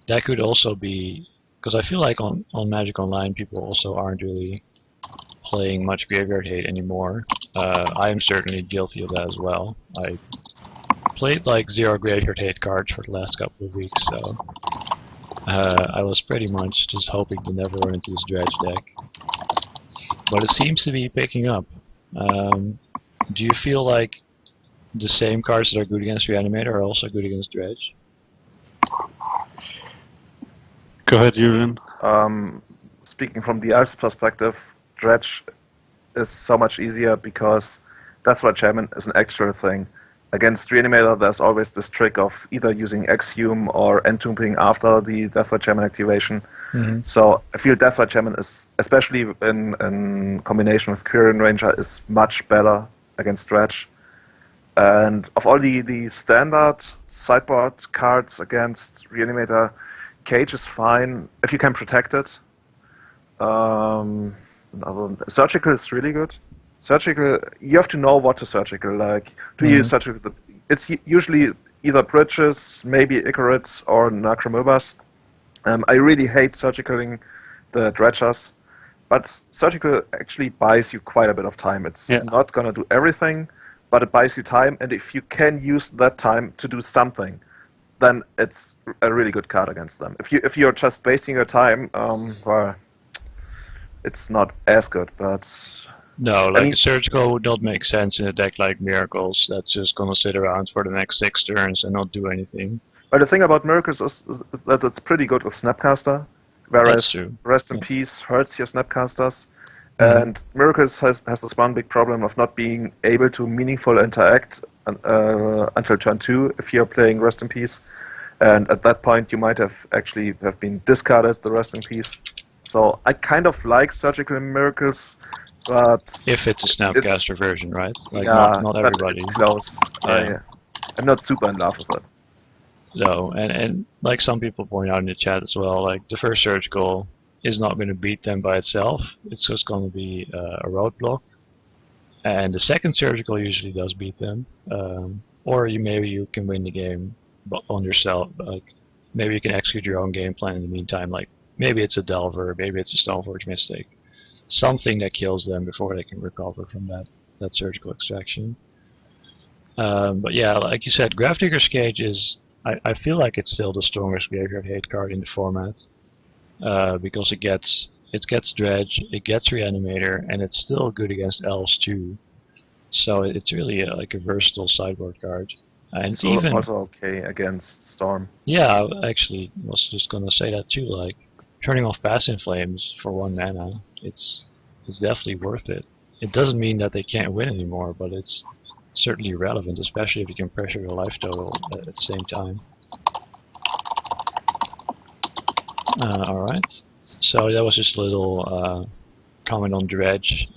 that could also be because I feel like on Magic Online people also aren't really playing much graveyard hate anymore. I am certainly guilty of that as well. I played like 0 Graveyard Hate cards for the last couple of weeks, so I was pretty much just hoping to never run into this Dredge deck. But it seems to be picking up. Do you feel like the same cards that are good against Reanimator are also good against Dredge?
Go ahead, Julian.
Speaking from the Elves perspective, Dredge is so much easier because Deathwatch Shaman is an extra thing. Against Reanimator, there's always this trick of either using Exhume or Entombing after the Deathwatch Shaman activation.
Mm-hmm.
So I feel Deathwatch Shaman is, especially in combination with Quirion Ranger, is much better against Dredge. And of all the standard sideboard cards against Reanimator, Cage is fine if you can protect it. Surgical is really good. Surgical, you have to know what to surgical. Like, do you surgical? It's usually either Bridges, maybe Icarus, or Necromobas. I really hate surgicaling the Dredgers, but surgical actually buys you quite a bit of time. It's not gonna do everything, but it buys you time, and if you can use that time to do something, then it's a really good card against them. If you're just wasting your time, well, it's not as good, but
no, like Surgical would not make sense in a deck like Miracles that's just gonna sit around for the next 6 turns and not do anything.
But the thing about Miracles is that it's pretty good with Snapcaster, whereas Rest in Peace hurts your Snapcasters. And Miracles has this one big problem of not being able to meaningful interact until turn 2 if you're playing Rest in Peace. And at that point you might have actually been discarded the Rest in Peace. So I kind of like Surgical Miracles, but
if it's a Snapcaster version, right? Like
yeah,
not everybody.
But it's close.
Yeah.
I'm not super in love with it.
No, and like some people point out in the chat as well, like the first Surgical is not going to beat them by itself. It's just going to be a roadblock. And the second Surgical usually does beat them. Or maybe you can win the game on yourself. Like maybe you can execute your own game plan in the meantime. Like maybe it's a Delver, maybe it's a Stoneforge Mystic. Something that kills them before they can recover from that Surgical extraction. But yeah, like you said, Grafdigger's Cage is... I feel like it's still the strongest Graveyard Hate card in the format. Because it gets Dredge, it gets Reanimator, and it's still good against Elves too. So it's really like a versatile sideboard card. And
it's
even
also okay against Storm.
Yeah, I actually was just gonna say that too. Like turning off Passive Flames for 1 mana, it's definitely worth it. It doesn't mean that they can't win anymore, but it's certainly relevant, especially if you can pressure your life total at the same time. Alright, so that was just a little comment on Dredge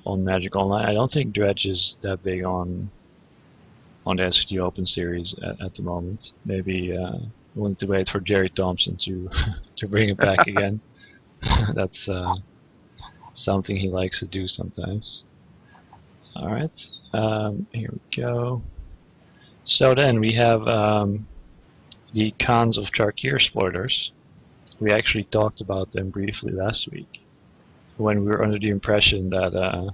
on Magic Online. I don't think Dredge is that big on the SCG Open Series at the moment. Maybe we'll need to wait for Jerry Thompson to to bring it back again. That's something he likes to do sometimes. Alright, here we go. So then we have the cons of Charkir spoilers. We actually talked about them briefly last week when we were under the impression that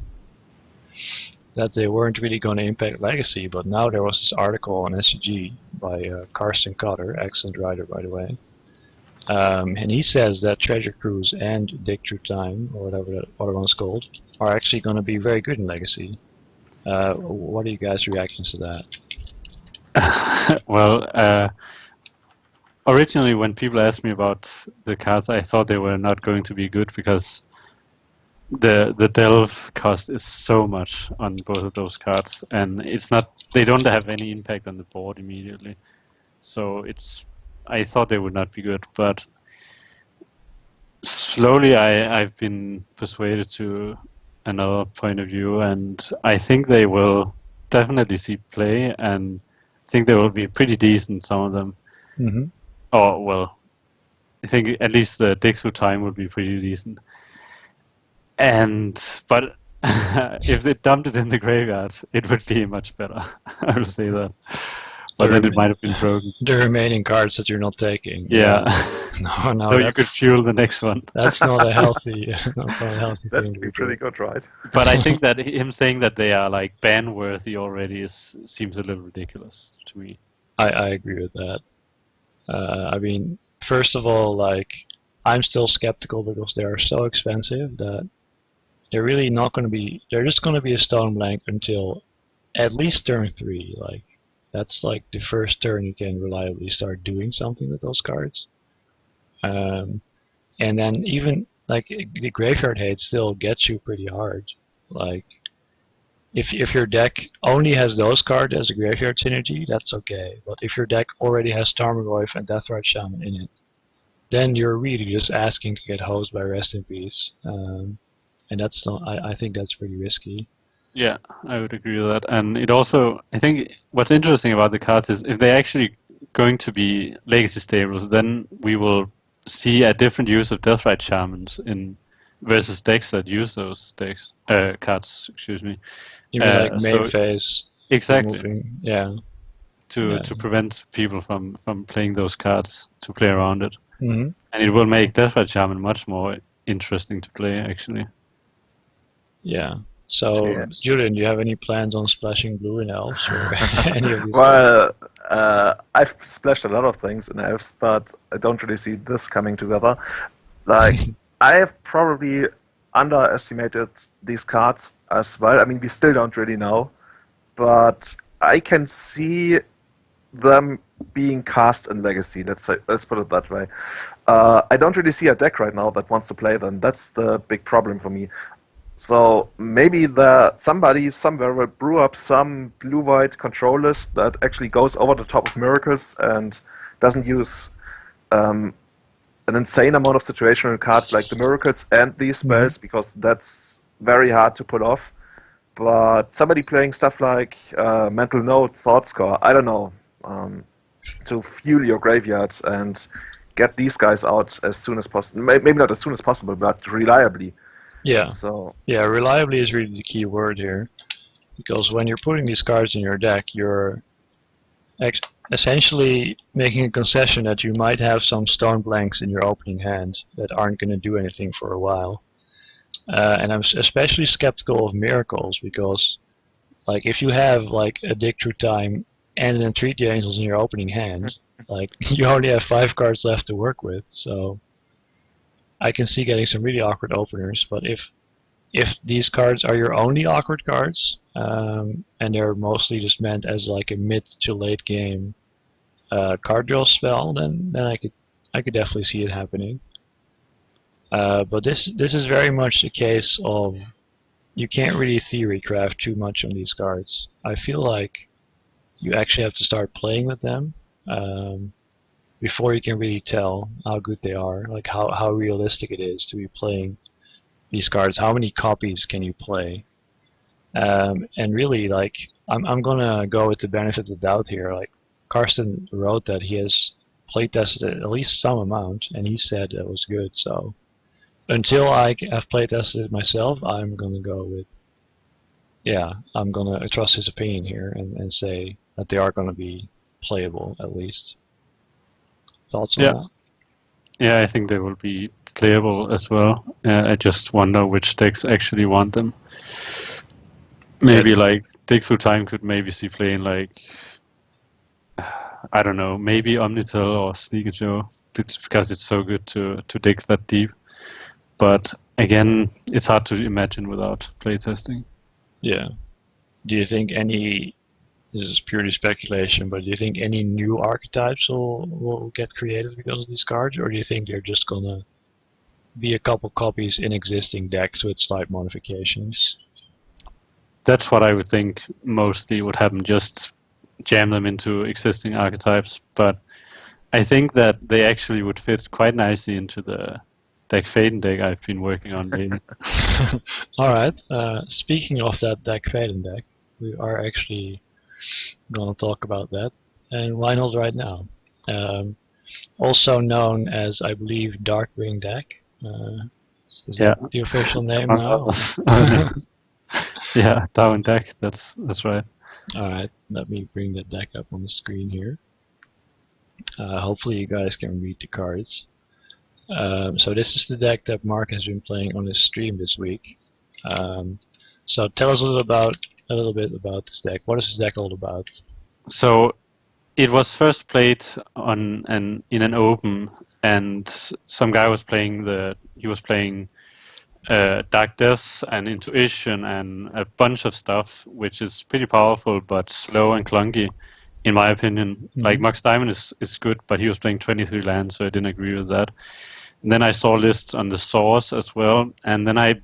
that they weren't really going to impact Legacy, but now there was this article on SCG by Karsten Cotter, excellent writer by the way, and he says that Treasure Cruise and Dig Through Time, or whatever that other one's called, are actually going to be very good in Legacy. What are you guys' reactions to that?
Well, originally when people asked me about the cards, I thought they were not going to be good because the delve cost is so much on both of those cards, and they don't have any impact on the board immediately. So I thought they would not be good, but slowly I've been persuaded to another point of view, and I think they will definitely see play, and I think they will be pretty decent, some of them.
Mm-hmm.
Oh, well, I think at least the Dig Through Time would be pretty decent. But if they dumped it in the graveyard, it would be much better. I will say that. but then it
rem-
might have been broken.
the remaining cards that you're not taking.
Yeah.
No, no,
So you could fuel the next one.
that's not a healthy, that's not a healthy thing
That'd
to
be
be
pretty
doing.
good, right?
But I think that him saying that they are like ban worthy already seems a little ridiculous to me.
I agree with that. I mean, first of all, like, I'm still skeptical because they are so expensive that they're really not going to be. They're just going to be a stone blank until at least turn 3. Like, that's like the first turn you can reliably start doing something with those cards. And then even like the graveyard hate still gets you pretty hard. Like, if your deck only has those cards as a graveyard synergy, that's okay. But if your deck already has Tarmogoyf and Deathrite Shaman in it, then you're really just asking to get hosed by Rest in Peace. And that's not, I think that's pretty risky.
Yeah, I would agree with that. And it also, I think what's interesting about the cards is if they're actually going to be legacy stables, then we will see a different use of Deathrite Shamans in versus decks that use those cards, excuse me.
You mean like main
So
phase
exactly
removing? Yeah.
to prevent people from playing those cards to play around it.
Mm-hmm.
And it will make Deathrite Shaman much more interesting to play, actually.
Yeah. So,
Yeah.
Julian, do you have any plans on splashing blue in elves or any of these?
Well, I've splashed a lot of things in elves, but I don't really see this coming together. Like, I have probably underestimated these cards as well. I mean, we still don't really know, but I can see them being cast in Legacy. Let's put it that way. I don't really see a deck right now that wants to play them. That's the big problem for me. So maybe somebody somewhere will brew up some blue-white control list that actually goes over the top of miracles and doesn't use an insane amount of situational cards like the miracles and these spells, because that's very hard to pull off. But somebody playing stuff like Mental Note, Thought Score, I don't know, to fuel your graveyard and get these guys out as soon as possible. Maybe not as soon as possible, but reliably.
Yeah.
So
Yeah, reliably is really the key word here. Because when you're putting these cards in your deck, you're essentially making a concession that you might have some stone blanks in your opening hand that aren't going to do anything for a while. And I'm especially skeptical of miracles because, like, if you have like a Dig Through Time and an Entreat the Angels in your opening hand, like you only have 5 cards left to work with. So I can see getting some really awkward openers. But if these cards are your only awkward cards, and they're mostly just meant as like a mid to late game card draw spell, then I could definitely see it happening. But this is very much a case of you can't really theory craft too much on these cards. I feel like you actually have to start playing with them before you can really tell how good they are, like how realistic it is to be playing these cards. How many copies can you play? And really, like, I'm gonna go with the benefit of the doubt here. Like, Karsten wrote that he has playtested it at least some amount, and he said it was good. So until I have playtested it myself, I'm gonna go with, yeah, I'm gonna trust his opinion here and say that they are gonna be playable at least. Thoughts on that?
Yeah, I think they will be playable as well. I just wonder which decks actually want them. Maybe like Dig Through Time could maybe see playing like, I don't know, maybe Omnitel or Sneak and Show, because it's so good to dig that deep. But again, it's hard to imagine without playtesting.
Yeah. Do you think any, this is purely speculation, but do you think any new archetypes will get created because of these cards, or do you think they're just gonna be a couple copies in existing decks with slight modifications?
That's what I would think mostly would happen, just jam them into existing archetypes. But I think that they actually would fit quite nicely into the deck Faden deck I've been working on lately.
Alright, speaking of that deck Faden deck, we are actually gonna talk about that. And why not right now? Also known as, I believe, Darkwing deck. Is that the official name now?
Yeah, Darwin deck. That's right.
Alright, let me bring the deck up on the screen here. Hopefully you guys can read the cards. So this is the deck that Mark has been playing on his stream this week. So tell us a little bit about this deck. What is this deck all about?
So it was first played in an open, and some guy was playing Dark Death and Intuition and a bunch of stuff, which is pretty powerful but slow and clunky, in my opinion. Like Max Diamond is good, but he was playing 23 lands, so I didn't agree with that. And then I saw lists on the source as well, and then I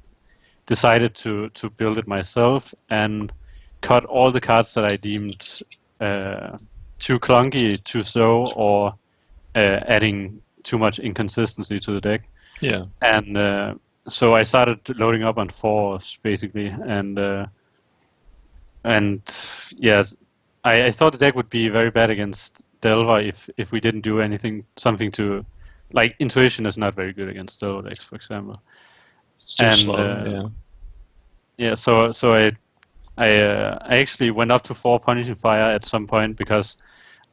decided to build it myself and cut all the cards that I deemed too clunky, too slow, or adding too much inconsistency to the deck.
Yeah.
And so I started loading up on 4s basically, and yeah, I thought the deck would be very bad against Delver if we didn't do something to, like Intuition is not very good against Delver decks, for example.
It's too slow,
yeah. So I actually went up to 4 Punishing Fire at some point because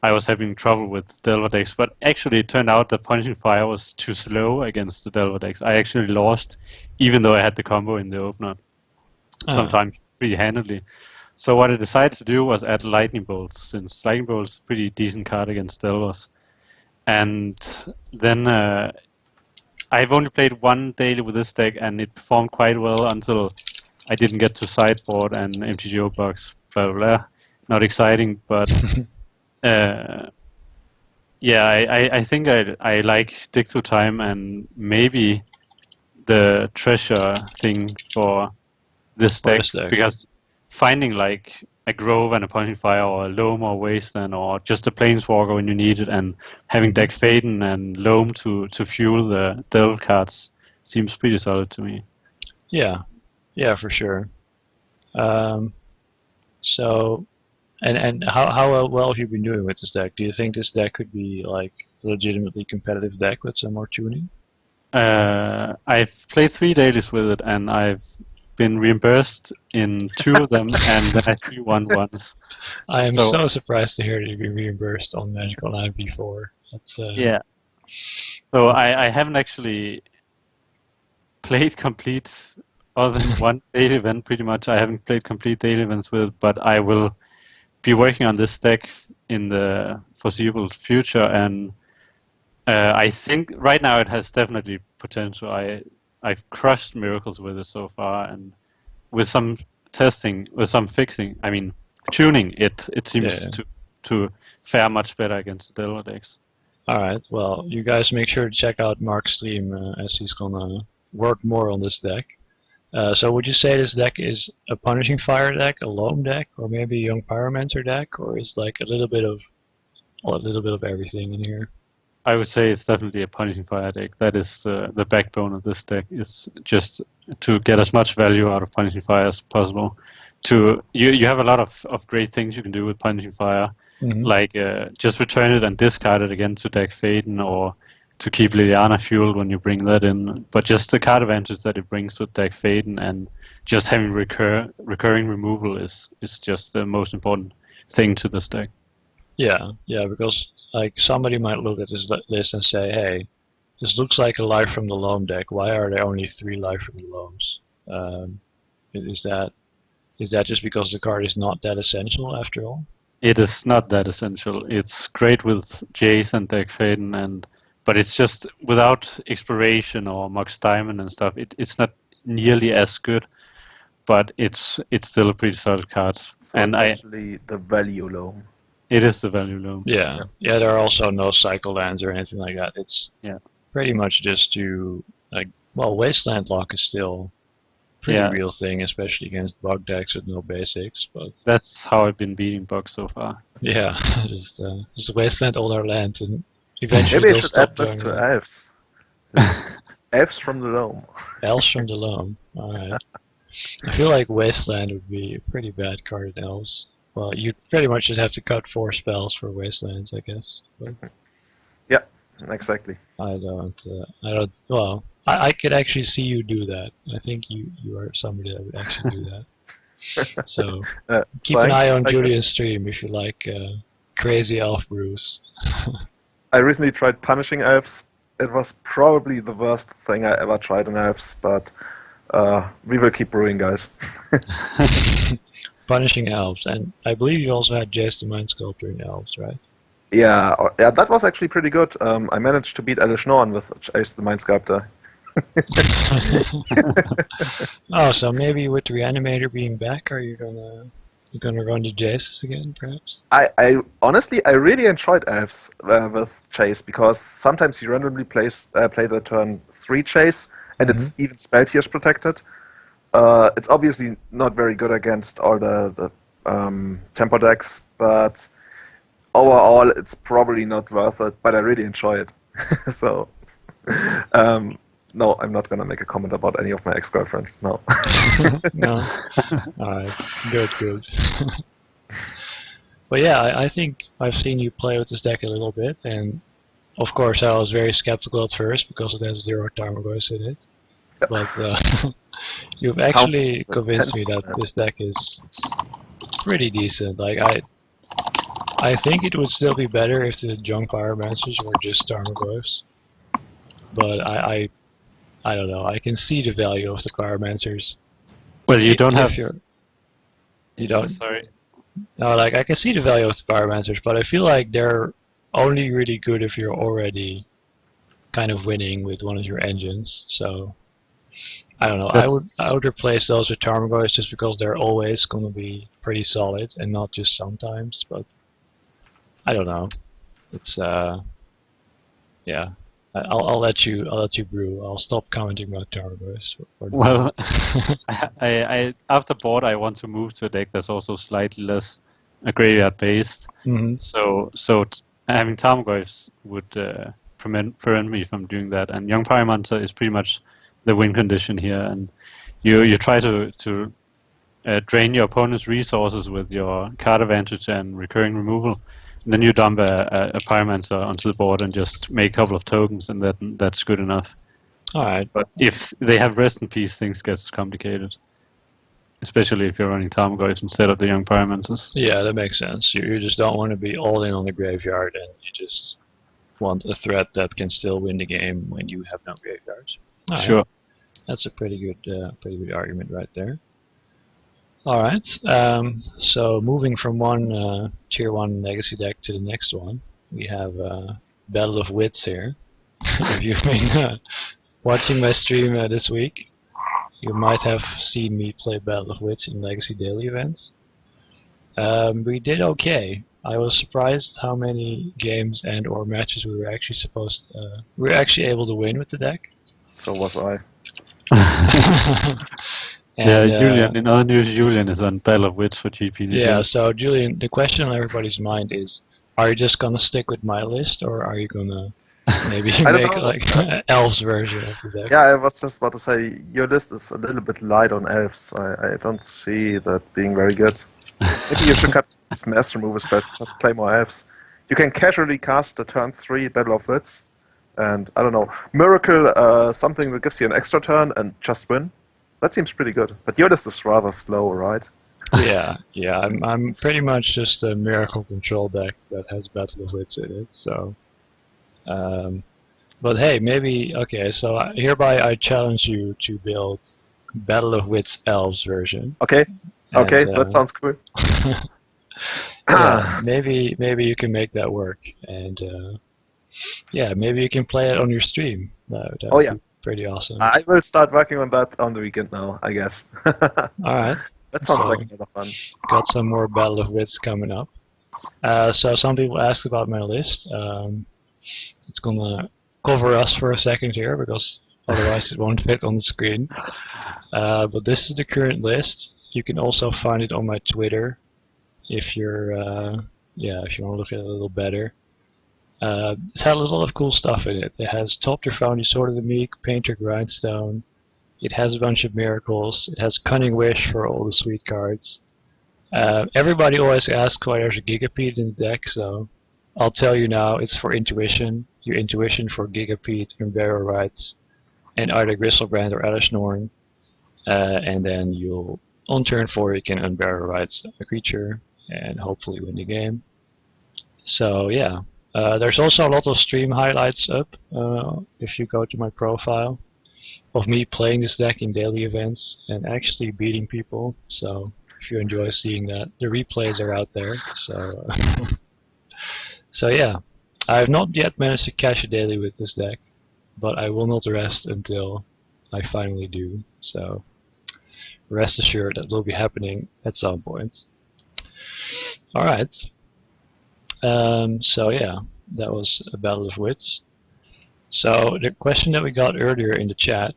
I was having trouble with Delver decks, but actually it turned out that Punishing Fire was too slow against the Delver decks. I actually lost, even though I had the combo in the opener, sometimes pretty handily. So what I decided to do was add Lightning Bolts, since Lightning Bolts is a pretty decent card against Delvers. And then I've only played one daily with this deck, and it performed quite well until I didn't get to sideboard and MTGO box, blah, blah, blah. Not exciting, but yeah, I think I like Dig Through Time and maybe the treasure thing for this deck, because finding like a Grove and a Punishing Fire or a Loam or Wasteland or just a Planeswalker when you need it, and having deck Faden and Loam to fuel the Delve cards seems pretty solid to me.
Yeah, for sure. So, and how well have you been doing with this deck? Do you think this deck could be like a legitimately competitive deck with some more tuning?
I've played 3 dailies with it, and I've been reimbursed in 2 of them, and then I won once.
I am so surprised to hear that you've been reimbursed on Magic Online before. That's
yeah. So I haven't actually played complete, other than one daily event pretty much. I haven't played complete daily events with it, but I will be working on this deck in the foreseeable future, and I think right now it has definitely potential. I've crushed miracles with it so far, and with some testing, with some fixing, I mean tuning, it seems to fare much better against the Delver decks.
Alright, well, you guys make sure to check out Mark's stream as he's gonna work more on this deck. So would you say this deck is a Punishing Fire deck, a Loam deck, or maybe a Young Pyromancer deck, or is like a little bit of everything in here?
I would say it's definitely a Punishing Fire deck. That is the backbone of this deck, is just to get as much value out of Punishing Fire as possible. You have a lot of great things you can do with Punishing Fire, like just return it and discard it again to deck Faden, or to keep Liliana fueled when you bring that in. But just the card advantage that it brings to deck Faden, and just having recurring removal is just the most important thing to this deck.
Yeah, because like somebody might look at this list and say, hey, this looks like a Life from the Loam deck. Why are there only 3 Life from the Loams? Is that just because the card is not that essential after all?
It is not that essential. It's great with Jace and deck Faden, but it's just without Exploration or Mox Diamond and stuff, it's not nearly as good, but it's still a pretty solid card.
So
and
it's actually the value Loam.
It is the value Loam.
Yeah, there are also no cycle lands or anything like that. It's pretty much just to, like, well, Wasteland Lock is still a pretty real thing, especially against bug decks with no basics. But
that's how I've been beating bugs so far.
Yeah, just Wasteland all our lands, and eventually
maybe I
they'll
should
stop
add this to
doing
Elves. Elves from the Loam.
Elves from the Loam. Alright. I feel like Wasteland would be a pretty bad card in Elves. Well, you pretty much just have to cut 4 spells for Wastelands, I guess. But
yeah, exactly.
I don't. Well, I could actually see you do that. I think you are somebody that would actually do that. So keep an
Thanks,
eye on
I guess.
Julian's stream if you like crazy elf brews.
I recently tried punishing elves. It was probably the worst thing I ever tried on elves, but we will keep brewing, guys.
Punishing elves, and I believe you also had Jace the Mind Sculptor in elves, right?
Yeah, yeah, that was actually pretty good. I managed to beat Elish Norn with Ace the Mind Sculptor.
Oh, so maybe with Reanimator being back, are you gonna run the Jaces again, perhaps?
I honestly, I really enjoyed elves with Chase because sometimes you randomly play the turn 3 Chase, and it's even spell pierce protected. It's obviously not very good against all the tempo decks, but overall, it's probably not worth it. But I really enjoy it. So, no, I'm not gonna make a comment about any of my ex-girlfriends. No.
No. All right. Good. But yeah, I think I've seen you play with this deck a little bit, and of course I was very skeptical at first because it has 0 Tarmogoyfs in it. But you've actually
That's
convinced me that this deck is pretty decent. Like I think it would still be better if the Young Pyromancers were just Tarmogoyfs. But I don't know. I can see the value of the Pyromancers.
Well, you don't have.
You don't.
Sorry.
No, like I can see the value of the Pyromancers, but I feel like they're only really good if you're already kind of winning with one of your engines. So I don't know. I would replace those with Tarmogoyfs just because they're always going to be pretty solid and not just sometimes. But I don't know. It's yeah. I'll let you brew. I'll stop commenting about Tarmogoyfs.
Well, I after board I want to move to a deck that's also slightly less graveyard based. So having Tarmogoyfs would prevent me from doing that. And Young Pyromancer is pretty much the win condition here. And you try to drain your opponent's resources with your card advantage and recurring removal. And then you dump a Pyromancer onto the board and just make a couple of tokens, and that's good enough.
Alright.
But if they have Rest in Peace, things gets complicated. Especially if you're running Tarmogoyfs instead of the Young Pyromancers.
Yeah, that makes sense. You just don't want to be all in on the graveyard, and you just want a threat that can still win the game when you have no graveyards. Right.
Sure.
That's a pretty good argument right there. All right. So moving from one tier 1 legacy deck to the next one, we have Battle of Wits here. If you've been watching my stream this week, you might have seen me play Battle of Wits in legacy daily events. We did okay. I was surprised how many games and/or matches we were actually we were actually able to win with the deck.
So was I.
And,
yeah, Julian. In other news, Julian is on Battle of Wits for GP.
Yeah, so Julian, the question on everybody's mind is: are you just gonna stick with my list, or are you gonna maybe make like elves version of the deck?
Yeah, I was just about to say your list is a little bit light on elves. I don't see that being very good. Maybe you should cut these mass removal spells. Just play more elves. You can casually cast the turn 3 Battle of Wits, and I don't know, Miracle something that gives you an extra turn and just win. That seems pretty good. But your list is rather slow, right?
Yeah. I'm pretty much just a Miracle Control deck that has Battle of Wits in it. So, but hey, maybe okay. So hereby I challenge you to build Battle of Wits Elves version.
Okay. Okay, that sounds cool.
Yeah, maybe you can make that work, and yeah, maybe you can play it on your stream. That would be pretty awesome.
I will start working on that on the weekend now, I guess.
Alright.
That sounds like a lot of fun.
Got some more Battle of Wits coming up. So some people asked about my list. It's gonna cover us for a second here because otherwise it won't fit on the screen. But this is the current list. You can also find it on my Twitter if you're if you want to look at it a little better. It has a lot of cool stuff in it. It has Topter Foundry, Sword of the Meek, Painter Grindstone. It has a bunch of miracles. It has Cunning Wish for all the sweet cards. Everybody always asks why there's a Gigapede in the deck, so I'll tell you now, it's for intuition. Your intuition for Gigapede and Barrow Rights, and either Gristlebrand or Elish Norn. And then you'll on turn 4 you can unbarrel rights a creature and hopefully win the game. So yeah, there's also a lot of stream highlights up if you go to my profile of me playing this deck in daily events and actually beating people. So if you enjoy seeing that, the replays are out there. So so yeah, I have not yet managed to catch a daily with this deck, but I will not rest until I finally do. So rest assured that will be happening at some point. Alright. So yeah, that was a battle of wits. So the question that we got earlier in the chat,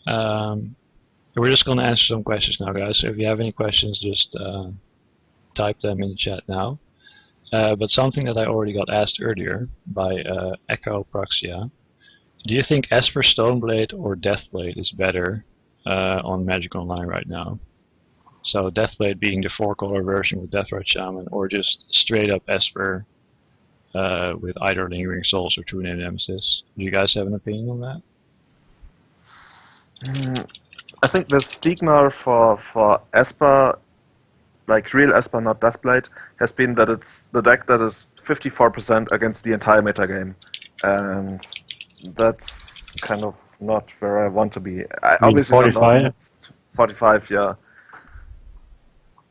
we're just going to answer some questions now, guys. So if you have any questions, just type them in the chat now. But something that I already got asked earlier by Echo Proxia. Do you think Esper Stoneblade or Deathblade is better on Magic Online right now? So Deathblade being the 4-color version with Deathrite Shaman, or just straight up Esper with either Lingering Souls or True Name Nemesis. Do you guys have an opinion on that?
I think the stigma for Esper, like real Esper, not Deathblade, has been that it's the deck that is 54% against the entire metagame. And that's kind of not where I want to be. I obviously don't know if it's 45, yeah.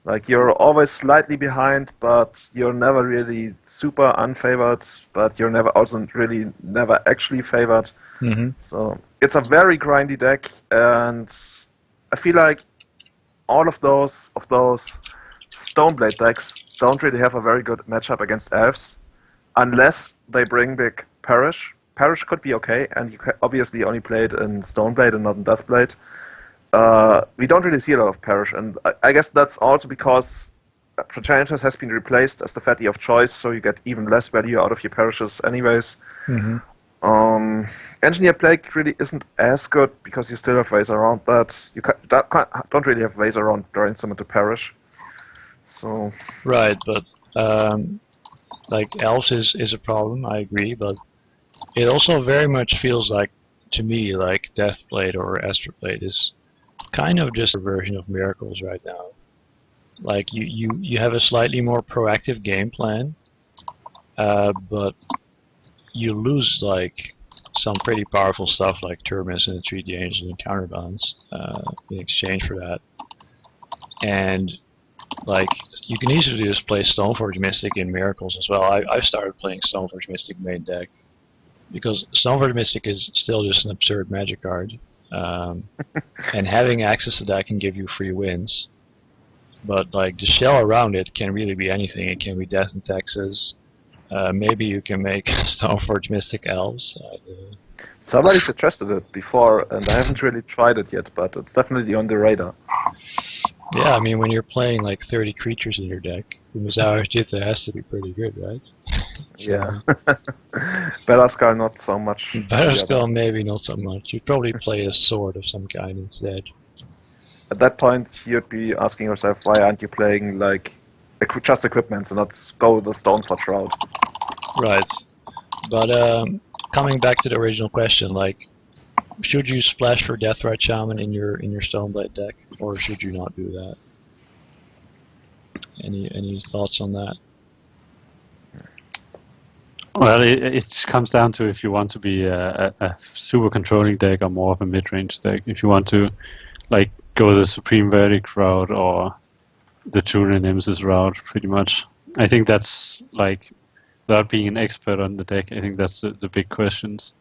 Like, you're always slightly behind, but you're never really super unfavored, but you're never also really never actually favored. So it's a very grindy deck, and I feel like all of those Stoneblade decks don't really have a very good matchup against elves, unless they bring big Perish. Perish could be okay, and you obviously only play it in Stoneblade and not in Deathblade. We don't really see a lot of Perish, and I guess that's also because Progenitors has been replaced as the fatty of choice, so you get even less value out of your Perishes anyways. Engineer Plague really isn't as good because you still have ways around that. You don't really have ways around drawing someone to Perish. So
right, but like elves is a problem, I agree, but it also very much feels like, to me, like Deathblade or Astralblade is kind of just a version of Miracles right now. Like you have a slightly more proactive game plan, but you lose like some pretty powerful stuff like Terminus and the Treat the Angels and Counterbalance in exchange for that. And like you can easily just play Stoneforge Mystic in Miracles as well. I've started playing Stoneforge Mystic main deck because Stoneforge Mystic is still just an absurd magic card. And having access to that can give you free wins. But like the shell around it can really be anything. It can be Death in Texas. Maybe you can make Stoneforge Mystic Elves.
somebody suggested it before, and I haven't really tried it yet, but it's definitely on the radar.
Yeah, I mean when you're playing like 30 creatures in your deck, the Mizawa Jitha has to be pretty good, right? So,
yeah. Belascar not so much.
Batterskull maybe not so much. You'd probably play a sword of some kind instead.
At that point, you'd be asking yourself, why aren't you playing like just equipment and not go the Stoneforge route?
Right. But coming back to the original question, like, should you splash for Deathrite Shaman in your Stoneblade deck, or should you not do that? Any thoughts on that?
Well, it comes down to if you want to be a super controlling deck or more of a mid-range deck. If you want to, like, go the Supreme Verdict route or the True Nemesis route, pretty much. I think that's, like, without being an expert on the deck, I think that's the big questions.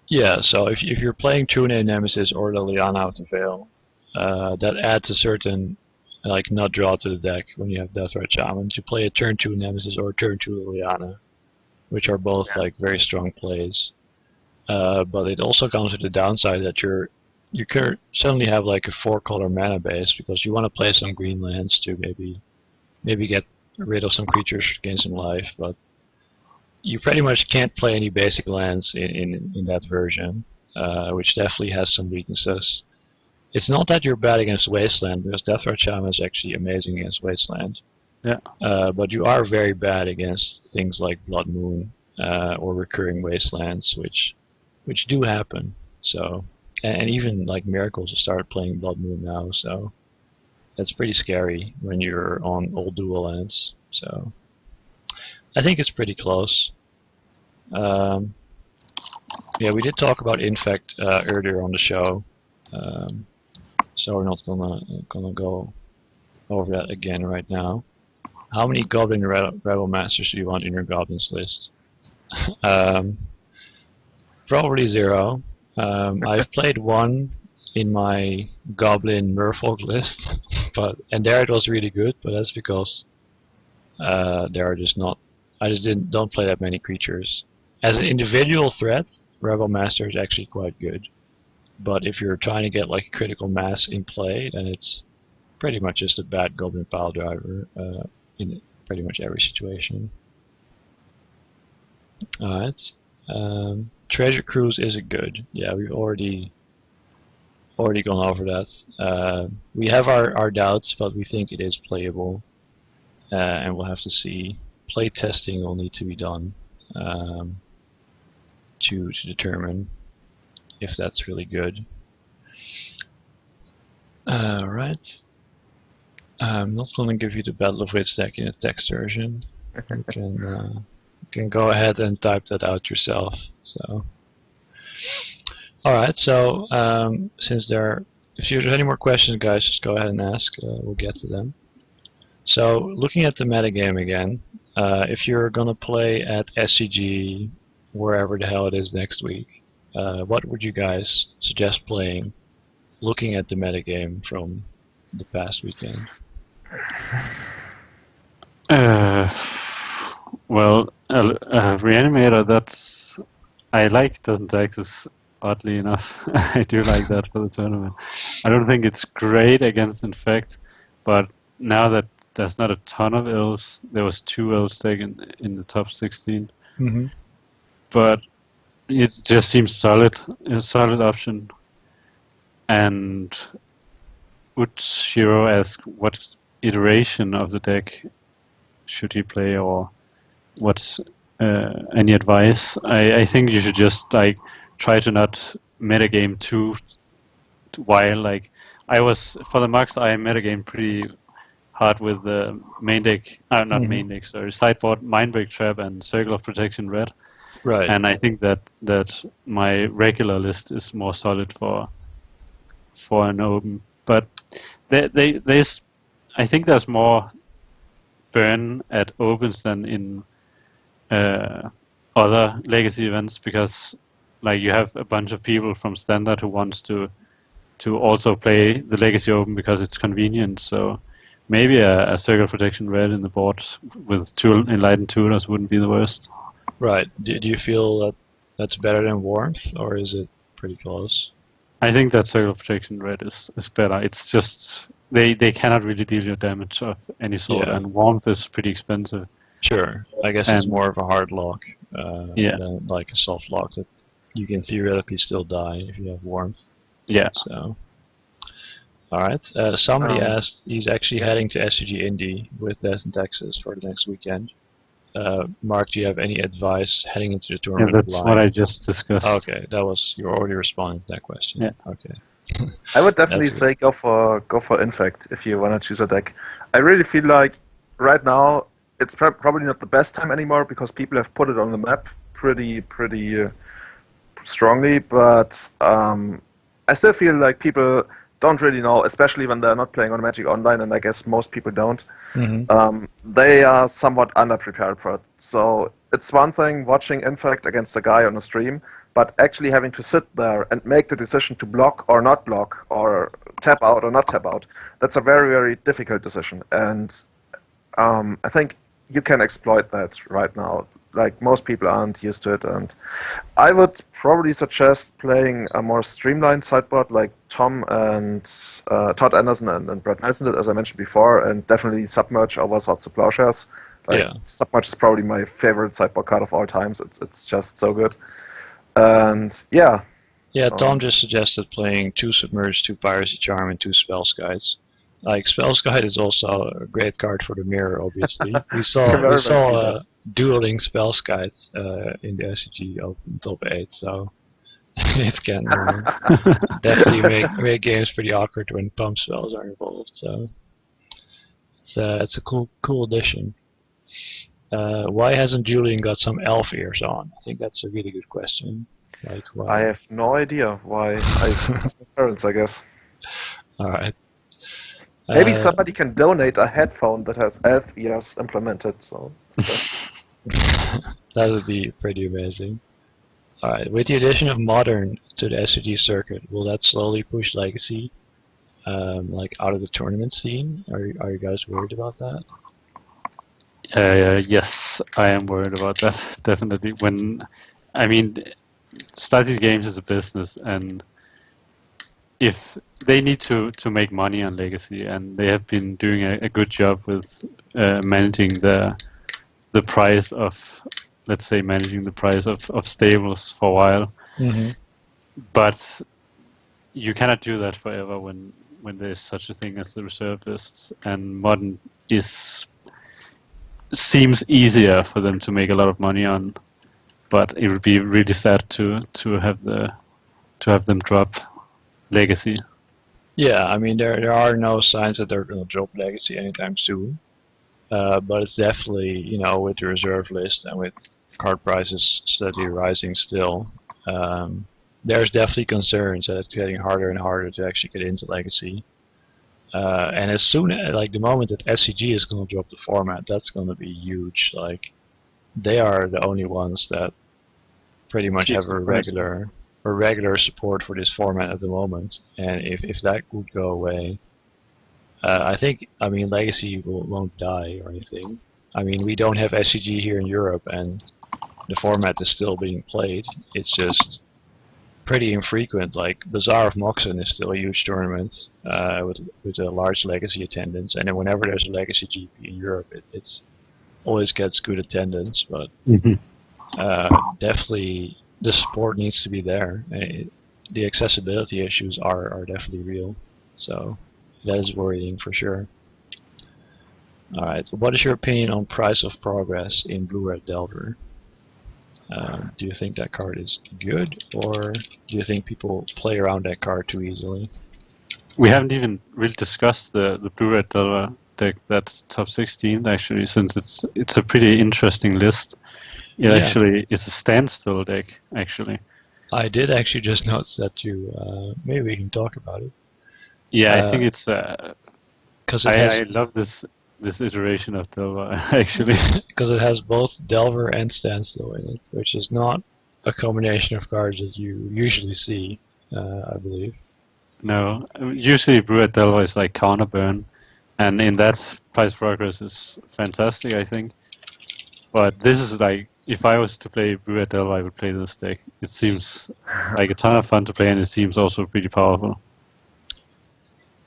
Yeah, so if you're playing True Nemesis or the Liana out of Veil, that adds a certain like nut draw to the deck when you have Deathrite Shaman to play a turn 2 Nemesis or a turn 2 Liana, which are both like very strong plays. But it also comes with the downside that you could suddenly have like a 4-color mana base because you want to play some green lands to maybe get rid of some creatures, gain some life, but you pretty much can't play any basic lands in that version, which definitely has some weaknesses. It's not that you're bad against Wasteland, because Deathrite Shaman is actually amazing against Wasteland.
Yeah.
But you are very bad against things like Blood Moon or recurring Wastelands, which do happen. So, and even like Miracles have started playing Blood Moon now. So, that's pretty scary when you're on all dual lands. So I think it's pretty close. Yeah, we did talk about Infect earlier on the show, so we're not gonna go over that again right now. How many Goblin Rebel Masters do you want in your Goblins list? Probably 0. I've played one in my Goblin Merfolk list, and there it was really good, but that's because there are just not. I just don't play that many creatures. As an individual threat, Rebel Master is actually quite good. But if you're trying to get like critical mass in play, then it's pretty much just a bad Goblin Pile Driver in pretty much every situation. Alright. Treasure Cruise is a good. Yeah, we've already gone over that. We have our doubts, but we think it is playable, and we'll have to see. Play testing will need to be done to determine if that's really good. Alright. I'm not going to give you the Battle of Wits deck in a text version. You can go ahead and type that out yourself. So, alright, so if there's any more questions, guys, just go ahead and ask. We'll get to them. So, looking at the metagame again, if you're going to play at SCG, wherever the hell it is next week, what would you guys suggest playing, looking at the metagame from the past weekend?
Reanimator, I like the Texas, oddly enough. I do like that for the tournament. I don't think it's great against Infect, but now that there's not a ton of elves, there was 2 elves taken in the top 16.
Mm-hmm.
But it just seems solid, a solid option. And Uchiro asked what iteration of the deck should he play, or what's any advice. I think you should just try to not metagame too while for the Max I metagame pretty hard with the main deck, main deck, sorry, sideboard Mindbreak Trap and Circle of Protection Red.
Right.
And I think that my regular list is more solid for an open. But I think there's more burn at opens than in other legacy events, because you have a bunch of people from standard who wants to also play the legacy open because it's convenient. So maybe a Circle Protection Red in the board with 2 Enlightened Tutors wouldn't be the worst.
Right. Do you feel that that's better than Warmth, or is it pretty close?
I think that Circle Protection Red is better. It's just they cannot really deal you damage of any sort, and Warmth is pretty expensive.
Sure. I guess it's more of a hard lock than like a soft lock that you can theoretically still die if you have Warmth.
Yeah.
So, alright. Somebody asked, he's actually heading to SCG Indy with Des in Texas for the next weekend. Mark, do you have any advice heading into the tournament?
Yeah, that's what I just discussed.
Okay, you're already responding to that question.
Yeah.
Okay.
I would definitely say go for Infect if you want to choose a deck. I really feel like right now it's probably not the best time anymore because people have put it on the map pretty strongly, but I still feel like people don't really know, especially when they're not playing on Magic Online, and I guess most people don't.
Mm-hmm.
They are somewhat underprepared for it. So it's one thing watching Infect against a guy on a stream, but actually having to sit there and make the decision to block or not block, or tap out or not tap out, that's a very, very difficult decision. And I think you can exploit that right now. Like, most people aren't used to it, and I would probably suggest playing a more streamlined sideboard like Tom and Todd Anderson and Brett Nelson did, as I mentioned before, and definitely Submerge over Swords to Plowshares. Submerge is probably my favorite sideboard card of all times. It's just so good. And
Tom just suggested playing 2 Submerge, 2 Piracy Charm, and 2 Spellskites. Like, Spellskite is also a great card for the mirror, obviously. we saw dueling Spellskites in the SCG Open Top 8, so it can definitely make games pretty awkward when pump spells are involved. So It's a cool addition. Why hasn't Julian got some elf ears on? I think that's a really good question. Like
I
why?
have no idea why. It's my parents, I guess.
All right.
Maybe somebody can donate a headphone that has elf ears implemented. So
That would be pretty amazing. Alright, with the addition of Modern to the SCG circuit, will that slowly push Legacy like out of the tournament scene? Are you guys worried about that?
Yes, I am worried about that. Definitely. I mean, strategy games is a business, and if they need to make money on Legacy, and they have been doing a good job with managing the price of, let's say, managing the price of stables for a while.
Mm-hmm.
But you cannot do that forever when there's such a thing as the reserve lists, and Modern seems easier for them to make a lot of money on. But it would be really sad to have them drop Legacy.
Yeah, I mean there are no signs that they're gonna drop Legacy anytime soon. But it's definitely, with the reserve list and with card prices steadily rising still, there's definitely concerns that it's getting harder and harder to actually get into Legacy. And as soon as, like, the moment that SCG is going to drop the format, that's going to be huge. Like, they are the only ones that pretty much have a regular support for this format at the moment. And if that would go away, I mean, Legacy won't die or anything. I mean, we don't have SCG here in Europe, and the format is still being played. It's just pretty infrequent. Like Bazaar of Moxen is still a huge tournament with a large legacy attendance, and then whenever there's a legacy GP in Europe, it's always gets good attendance. But definitely the support needs to be there. The accessibility issues are definitely real, so that is worrying for sure. All right, what is your opinion on Price of Progress in Blue Red Delver? Do you think that card is good, or do you think people play around that card too easily?
We haven't even really discussed the Blue Red Delver deck that's top 16 actually, since it's a pretty interesting list. It actually is a standstill deck actually.
I did actually just notice that too. Maybe we can talk about it.
Yeah, I think it's.
Because
I love this iteration of Delver actually.
Because it has both Delver and Standstill in it, which is not a combination of cards that you usually see, I believe.
No, usually Blue Red Delver is like counter burn, and in that Price Progress is fantastic, I think. But this is like, if I was to play Blue Red Delver, I would play this deck. It seems like a ton of fun to play, and it seems also pretty powerful.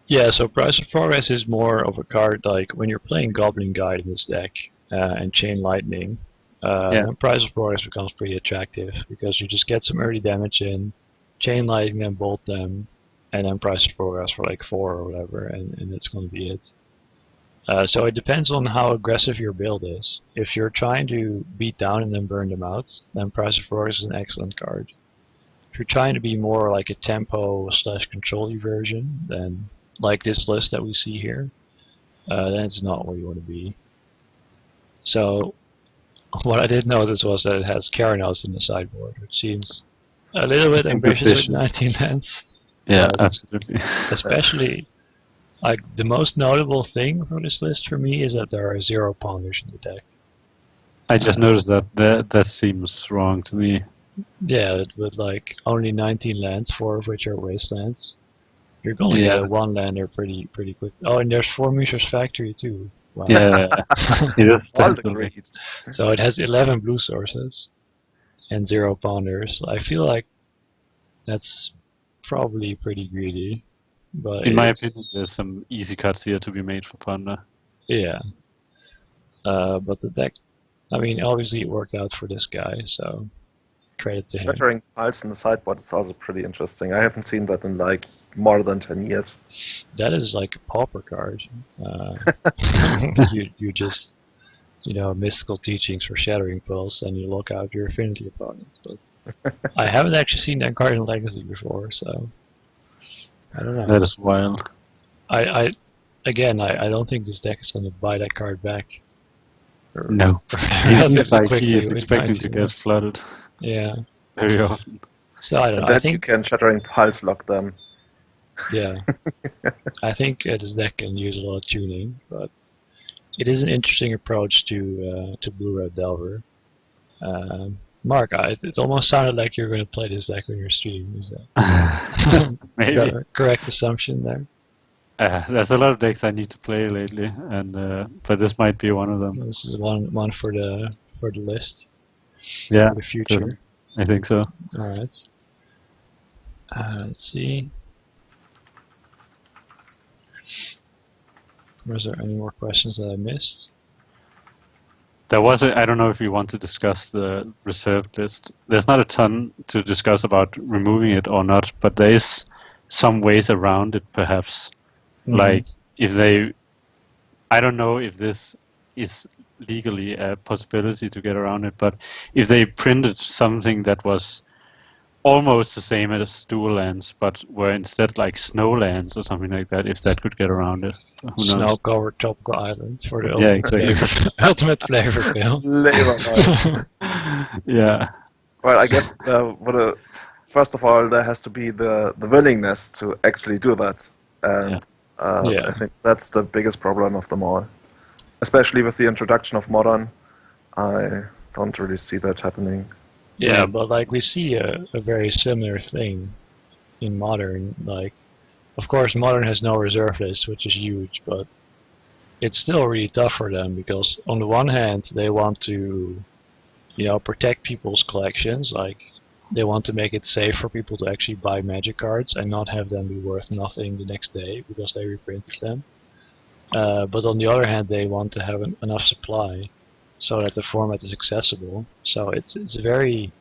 Yeah, so Price of Progress is more of a card like when you're playing Goblin Guide in this deck and Chain Lightning, then Price of Progress becomes pretty attractive because you just get some early damage in, Chain Lightning and bolt them, and then Price of Progress for like 4 or whatever, and that's going to be it. So it depends on how aggressive your build is. If you're trying to beat down and then burn them out, then Price of Progress is an excellent card. If you're trying to be more like a tempo / control-y version, then like this list that we see here, then it's not where you want to be. So what I did notice was that it has Karanos in the sideboard, which seems a little bit ambitious with 19 lands.
Yeah, absolutely.
Especially, like, the most notable thing from this list for me is that there are 0 ponders in the deck.
I just noticed that seems wrong to me.
Yeah, with like only 19 lands, 4 of which are wastelands. You're going to get a 1-lander pretty quick. Oh, and there's 4 Mishra's Factory too. Wow.
Yeah, it is
all the great.
So it has 11 blue sources and 0 ponders. I feel like that's probably pretty greedy. But
in my opinion, there's some easy cuts here to be made for Ponder.
Yeah. But the deck, I mean, obviously it worked out for this guy, so credit to him.
Shattering piles in the sideboard is also pretty interesting. I haven't seen that in like more than 10 years.
That is like a pauper card. You just, mystical teachings for Shattering Pulse, and you lock out your affinity opponents. But I haven't actually seen that card in Legacy before, so I don't know.
That is wild.
I again, I don't think this deck is going to buy that card back.
No.
Relatively quickly.
He is
with
expecting to
19.
get flooded
Yeah.
very often.
So I don't
And
know. I
that you
think
can Shattering Pulse lock them.
yeah. I think this deck can use a lot of tuning, but it is an interesting approach to Blue Red Delver. Mark, it almost sounded like you're going to play this deck on your stream. Is that
Maybe.
a correct assumption there?
There's a lot of decks I need to play lately, and but this might be one of them.
This is one for the list
Yeah,
for the future.
I think so.
All right. Let's see. Was there any more questions that I missed?
There was I don't know if you want to discuss the reserved list. There's not a ton to discuss about removing it or not, but there is some ways around it, perhaps.
Mm-hmm.
Like if they, I don't know if this is legally a possibility to get around it, but if they printed something that was almost the same as dual lands, but were instead like snow lands or something like that, if that could get around it. Who knows?
Snow-covered tropical islands for the
Yeah,
ultimate
exactly.
flavor, ultimate flavor film.
Flavor wise.
Yeah.
Well, I guess first of all, there has to be the willingness to actually do that. And
Yeah.
I think that's the biggest problem of them all. Especially with the introduction of Modern, I don't really see that happening.
Yeah, but like we see a very similar thing in Modern. Like, of course, Modern has no reserve list, which is huge, but it's still really tough for them because on the one hand, they want to, protect people's collections. Like, they want to make it safe for people to actually buy Magic cards and not have them be worth nothing the next day because they reprinted them. But on the other hand, they want to have enough supply so that the format is accessible. So it's a very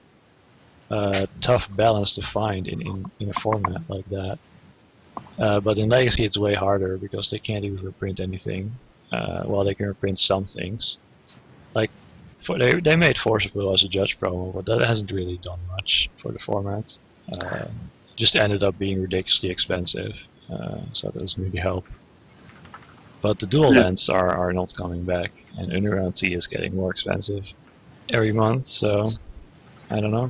tough balance to find in a format like that. But in Legacy, it's way harder because they can't even reprint anything. Well, they can reprint some things. Like they made Force of Will as a Judge promo, but that hasn't really done much for the format. Just ended up being ridiculously expensive, so that doesn't really help. But the dual lands are not coming back, and Underground Sea is getting more expensive every month, so I don't know.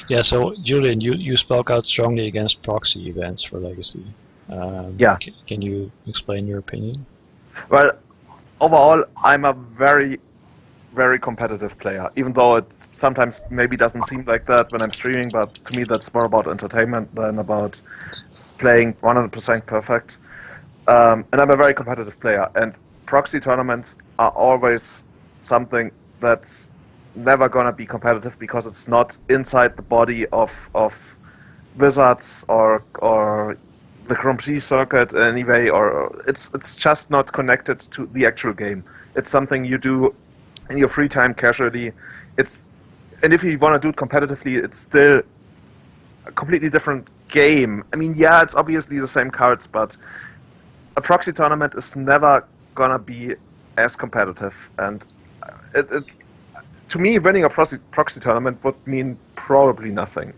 Yeah, so Julian, you spoke out strongly against proxy events for Legacy.
Yeah.
Can you explain your opinion?
Well, overall, I'm a very, very competitive player, even though it sometimes maybe doesn't seem like that when I'm streaming, but to me that's more about entertainment than about playing 100% perfect. And I'm a very competitive player, and proxy tournaments are always something that's never gonna be competitive because it's not inside the body of Wizards or the Grand Prix circuit in any way, or it's just not connected to the actual game. It's something you do in your free time casually. And if you want to do it competitively, it's still a completely different game. I mean, yeah, it's obviously the same cards, but a proxy tournament is never gonna be as competitive, and to me, winning a proxy tournament would mean probably nothing.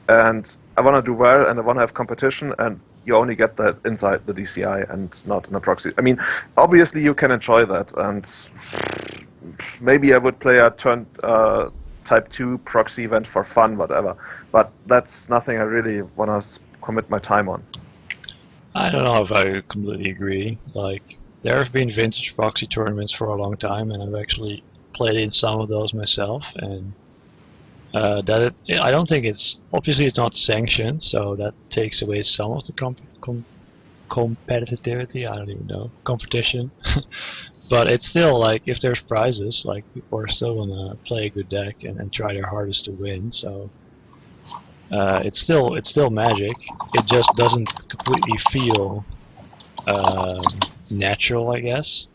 And I want to do well, and I want to have competition, and you only get that inside the DCI and not in a proxy. I mean, obviously you can enjoy that, and maybe I would play a turn Type 2 proxy event for fun, whatever. But that's nothing I really want to commit my time on.
I don't know if I completely agree. Like, there have been vintage proxy tournaments for a long time, and I've actually played in some of those myself, and I don't think it's not sanctioned, so that takes away some of the competitivity. I don't even know, competition. But it's still like, if there's prizes, like, people are still gonna play a good deck and try their hardest to win. So it's still Magic. It just doesn't completely feel natural, I guess.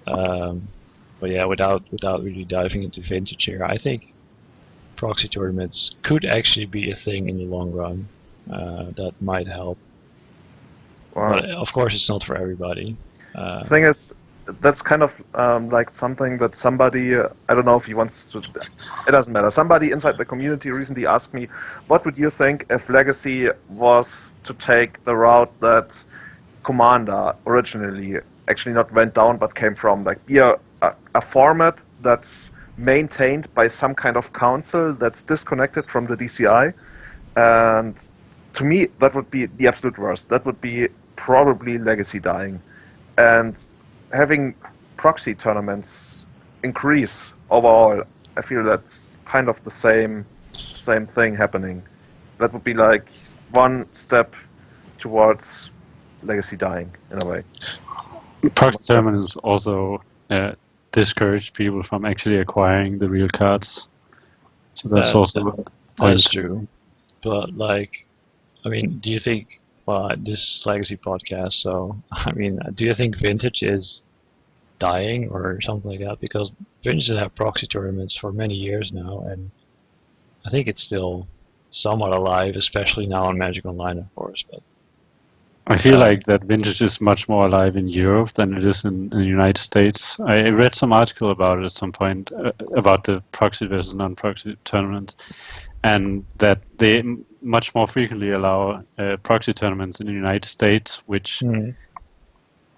But yeah, without really diving into vintage here, I think proxy tournaments could actually be a thing in the long run. That might help.
Wow.
But of course, it's not for everybody.
The thing is, that's kind of like something that somebody, I don't know if he wants to, it doesn't matter. Somebody inside the community recently asked me, what would you think if Legacy was to take the route that Commander originally actually not went down, but came from like be a format that's maintained by some kind of council that's disconnected from the DCI. And to me, that would be the absolute worst. That would be probably legacy dying. And having proxy tournaments increase overall, I feel that's kind of the same thing happening. That would be like one step towards legacy dying in a way.
Proxy tournaments also discourage people from actually acquiring the real cards. So that's
that's true. But like, I mean, do you think? Well, this legacy podcast. So, I mean, do you think vintage is dying or something like that? Because vintage has had proxy tournaments for many years now, and I think it's still somewhat alive, especially now on Magic Online, of course. But
I feel like that vintage is much more alive in Europe than it is in the United States. I read some article about it at some point about the proxy versus non-proxy tournaments, and that they much more frequently allow proxy tournaments in the United States, which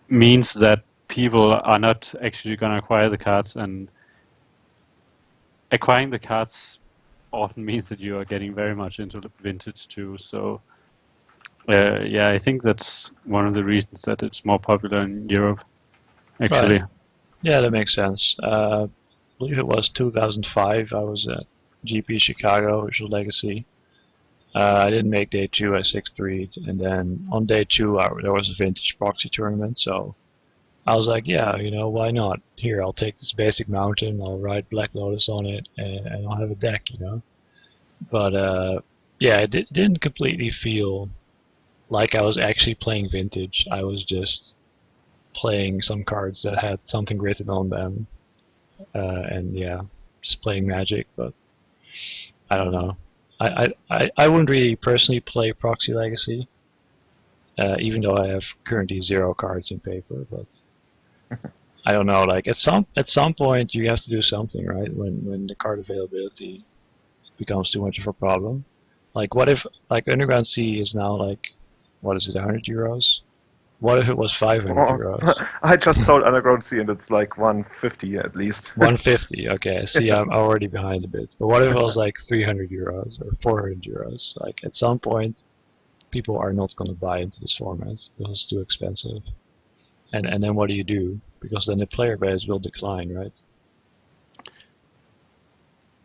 means that people are not actually going to acquire the cards, and acquiring the cards often means that you are getting very much into the vintage too. So yeah, I think that's one of the reasons that it's more popular in Europe, actually.
Right. Yeah, that makes sense. I believe it was 2005. I was at GP Chicago, which was Legacy. I didn't make day 2 at 6-3, and then on day 2 there was a vintage proxy tournament, so I was like, yeah, you know, why not? Here, I'll take this basic mountain, I'll ride Black Lotus on it, and I'll have a deck, you know? But yeah, it didn't completely feel like I was actually playing vintage. I was just playing some cards that had something written on them, and yeah, just playing Magic. But I don't know. I wouldn't really personally play Proxy Legacy, even though I have currently 0 cards in paper. But I don't know. Like at some point, you have to do something, right? When the card availability becomes too much of a problem. Like what if like Underground Sea is now like, what is it, €100? What if it was €500?
I just sold Underground Sea and it's like 150 at least.
150. Okay, see, I'm already behind a bit. But what if it was like €300 or €400? Like at some point, people are not going to buy into this format because it's too expensive. And then what do you do? Because then the player base will decline, right?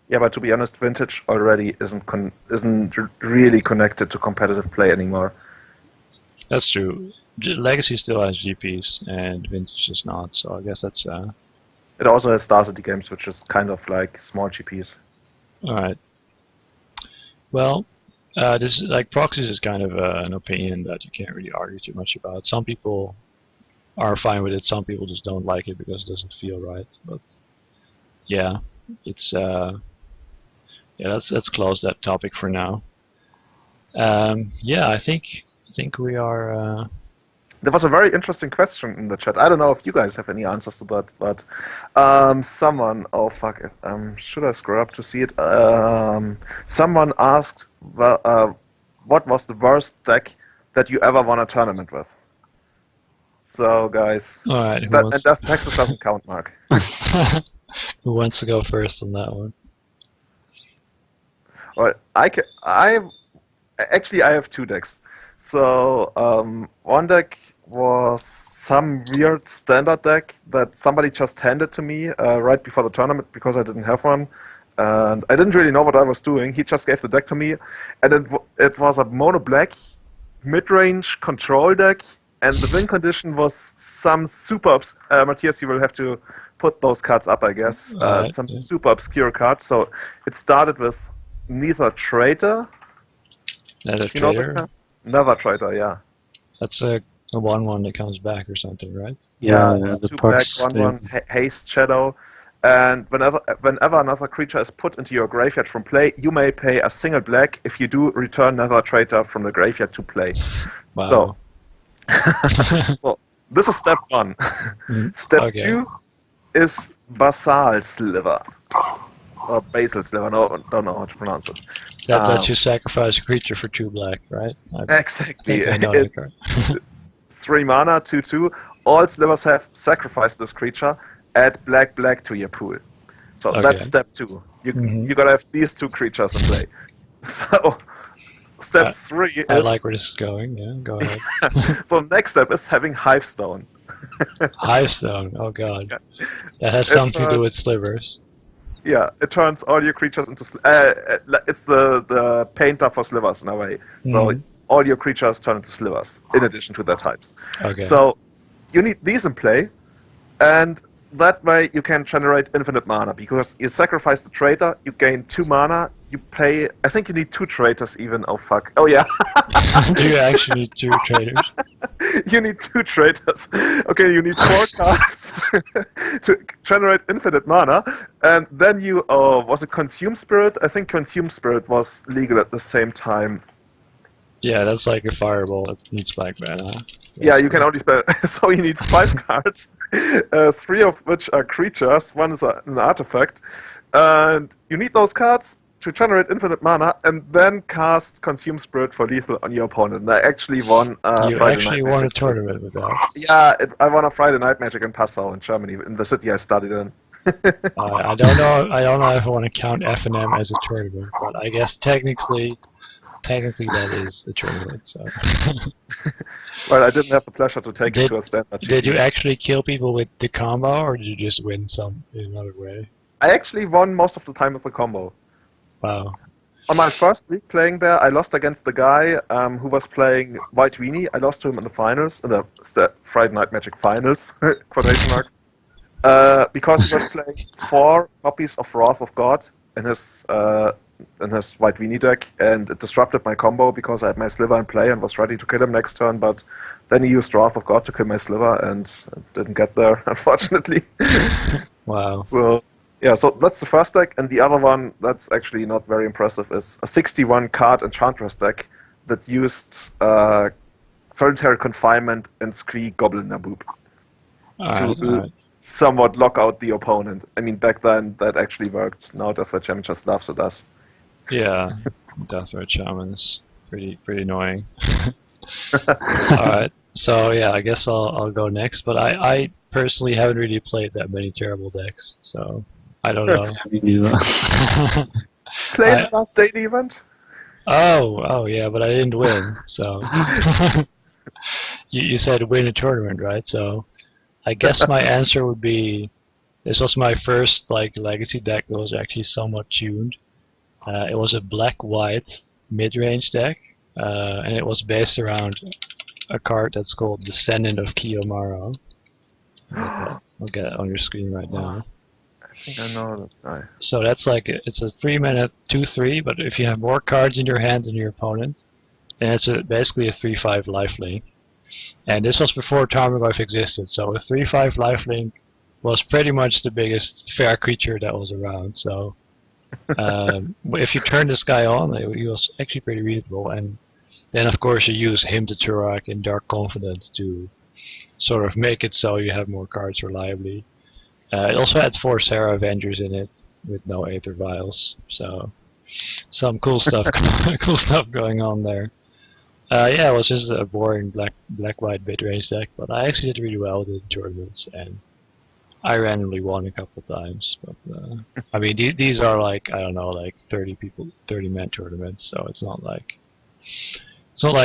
Yeah, but to be honest, vintage already isn't really connected to competitive play anymore.
That's true. Legacy still has GPs, and vintage is not. So I guess that's.
It also has Star City games, which is kind of like small GPs.
All right. Well, this like proxies is kind of an opinion that you can't really argue too much about. Some people are fine with it. Some people just don't like it because it doesn't feel right. But yeah, it's yeah. Let's close that topic for now. Yeah, I think we are.
There was a very interesting question in the chat. I don't know if you guys have any answers to that, but someone, oh fuck it, should I scroll up to see it? Someone asked, what was the worst deck that you ever won a tournament with? So guys,
All right,
and Death Texas doesn't count, Mark.
Who wants to go first on that one?
Well, I have 2 decks. So one deck was some weird standard deck that somebody just handed to me right before the tournament because I didn't have one, and I didn't really know what I was doing. He just gave the deck to me, and it was a mono black mid-range control deck, and the win condition was some super Matthias, you will have to put those cards up, I guess. Some super obscure cards. So it started with Neither Traitor.
Nether Trader?
Nether Traitor, yeah.
That's a 1/1 that comes back or something, right?
Yeah, it's the 2 black, 1/1 haste shadow. And whenever another creature is put into your graveyard from play, you may pay a single black. If you do, return Nether Traitor from the graveyard to play.
Wow.
So this is step 1. Step 2 is Basal Sliver. Or Basil Sliver, no, don't know how to pronounce it.
That lets you sacrifice a creature for 2 black, right?
Exactly.
I know that card.
3 mana, 2/2. All slivers have sacrificed this creature. Add black to your pool. So
Okay.
that's step 2. You gotta have these 2 creatures in play. So step 3 is.
I like where this is going. Yeah, go ahead.
So next step is having Hivestone.
Hivestone. Oh god,
Yeah.
that has
It,
something to do with slivers.
Yeah, it turns all your creatures into. It's the painter for slivers in a way. So all your creatures turn into slivers in addition to their types.
Okay.
So you need these in play, and that way you can generate infinite mana because you sacrifice the traitor, you gain 2 mana. You play. I think you need 2 traitors even. Oh fuck. Oh yeah.
Do you actually need 2 traders?
You need 2 traitors. Okay, you need 4 cards to generate infinite mana, and then you was it Consume Spirit? I think Consume Spirit was legal at the same time.
Yeah, that's like a fireball that needs black mana.
Yeah, you can only spell. So you need 5 cards, 3 of which are creatures. 1 is an artifact, and you need those cards to generate infinite mana, and then cast Consume Spirit for lethal on your opponent. And I actually won
You
Friday
actually
Night
won a
Magic.
tournament with that.
Yeah, I won a Friday Night Magic in Passau in Germany, in the city I studied in.
I don't know. I don't know if I want to count FNM as a tournament, but I guess technically that is a tournament. So.
Well, I didn't have the pleasure to take it to a standard.
Did you
GP.
actually kill people with the combo, or did you just win some in another way?
I actually won most of the time with the combo.
Wow.
On my first week playing there, I lost against the guy who was playing White Weenie. I lost to him in the finals, in the Friday Night Magic finals, quotation marks, because he was playing 4 copies of Wrath of God in his White Weenie deck, and it disrupted my combo because I had my Sliver in play and was ready to kill him next turn, but then he used Wrath of God to kill my Sliver, and it didn't get there, unfortunately.
Wow.
So, yeah, so that's the first deck, and the other one that's actually not very impressive is a 61 card Enchantress deck that used Solitary Confinement and Scree Goblin Naboop to somewhat lock out the opponent. I mean, back then that actually worked. Now Deathwatch Shaman just laughs at us.
Yeah, Deathwatch Shaman's pretty annoying. Alright, so yeah, I guess I'll go next, but I personally haven't really played that many terrible decks, so I don't know.
Me neither.
Played the last daily event?
Oh yeah, but I didn't win, so you said win a tournament, right? So I guess my answer would be this was my first like legacy deck that was actually somewhat tuned. It was a black-white mid-range deck, and it was based around a card that's called Descendant of Kiyomaro. I'll get it on your screen right now.
I think I know that guy.
So that's like it's a 3-mana 2/3, but if you have more cards in your hand than your opponent, then it's basically a 3/5 lifelink. And this was before Tarmogoyf existed, so a 3/5 lifelink was pretty much the biggest fair creature that was around. So if you turn this guy on, he was actually pretty reasonable. And then of course you use Hymn to Turak and Dark Confidence to sort of make it so you have more cards reliably. It also had 4 Sarah Avengers in it with no Aether Vials, so some cool stuff, cool stuff going on there. Yeah, it was just a boring black-white mid-range deck, but I actually did really well in tournaments, and I randomly won a couple times. But I mean, these are like I don't know, like 30-man tournaments, so it's not like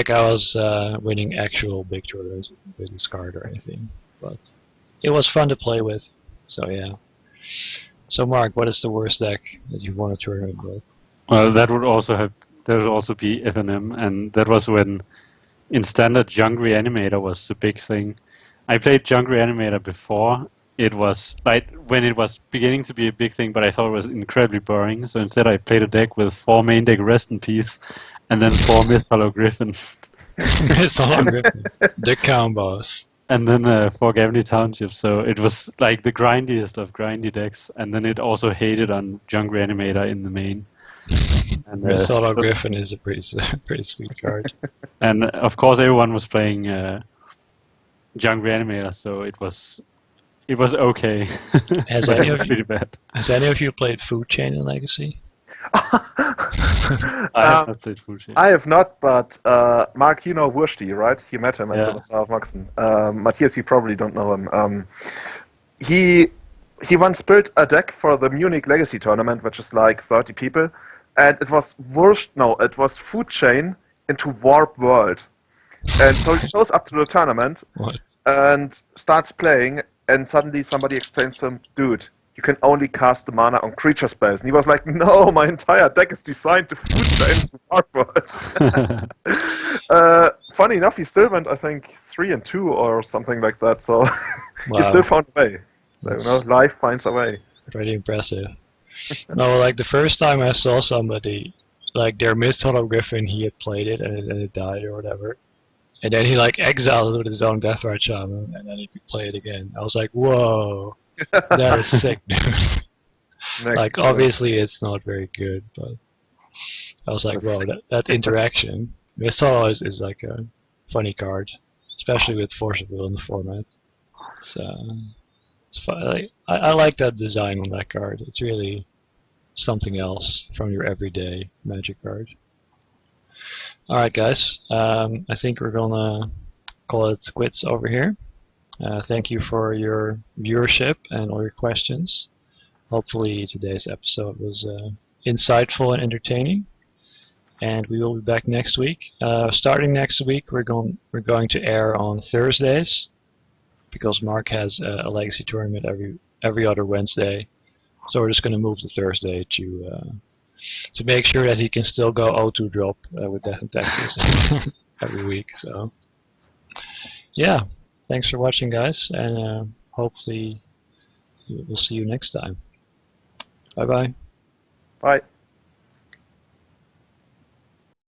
I was winning actual big tournaments with this card or anything. But it was fun to play with. So yeah. So Mark, what is the worst deck that you've won a tournament with?
Well, that would also be FNM, and that was when in standard Junk Reanimator was the big thing. I played Junk Reanimator before. It was like when it was beginning to be a big thing, but I thought it was incredibly boring. So instead, I played a deck with 4 main deck Rest in Peace, and then 4 Mist Hollow Griffin.
Mist Hollow Griffin, the combos.
And then 4 Gavny Township, so it was like the grindiest of grindy decks, and then it also hated on Junk Reanimator in the main. And
Mist Hollow Griffin is a pretty sweet card.
And of course everyone was playing Junk Reanimator, so it was okay.
Has any of you played Food Chain in Legacy?
I have not played Full Chain.
I have not, but Mark, you know Wursti, right? You met him at
Yeah.
the Bazaar of Moxen. Matthias, you probably don't know him. He once built a deck for the Munich Legacy Tournament, which is like 30 people, and it was it was Food Chain into Warp World. And so he shows up to the tournament
What?
and starts playing, and suddenly somebody explains to him, dude, you can only cast the mana on creature spells. And he was like, no, my entire deck is designed to Food Chain Warp World. Funny enough, he still went, I think, 3-2 or something like that. So he still
Wow.
found a way. So, life finds a way.
Pretty impressive. No, like the first time I saw somebody, like their Mist Hollow Griffin, he had played it and it died or whatever. And then he like exiled it with his own Deathrite Shaman, and then he could play it again. I was like, whoa, that is sick, dude.
Next,
Like, obviously it's not very good, but I was like,
That's
whoa, that interaction. Mist Hollow is like a funny card, especially with Force of Will in the format. It's fun. Like, I like that design on that card. It's really something else from your everyday Magic card. Alright guys, I think we're gonna call it quits over here. Thank you for your viewership and all your questions. Hopefully today's episode was insightful and entertaining. And we will be back next week. Starting next week, we're going to air on Thursdays because Mark has a legacy tournament every other Wednesday. So we're just going to move to Thursday to make sure that he can still go O2 drop with Death and Taxes every week. So yeah, thanks for watching, guys, and hopefully we'll see you next time. Bye bye.
Bye.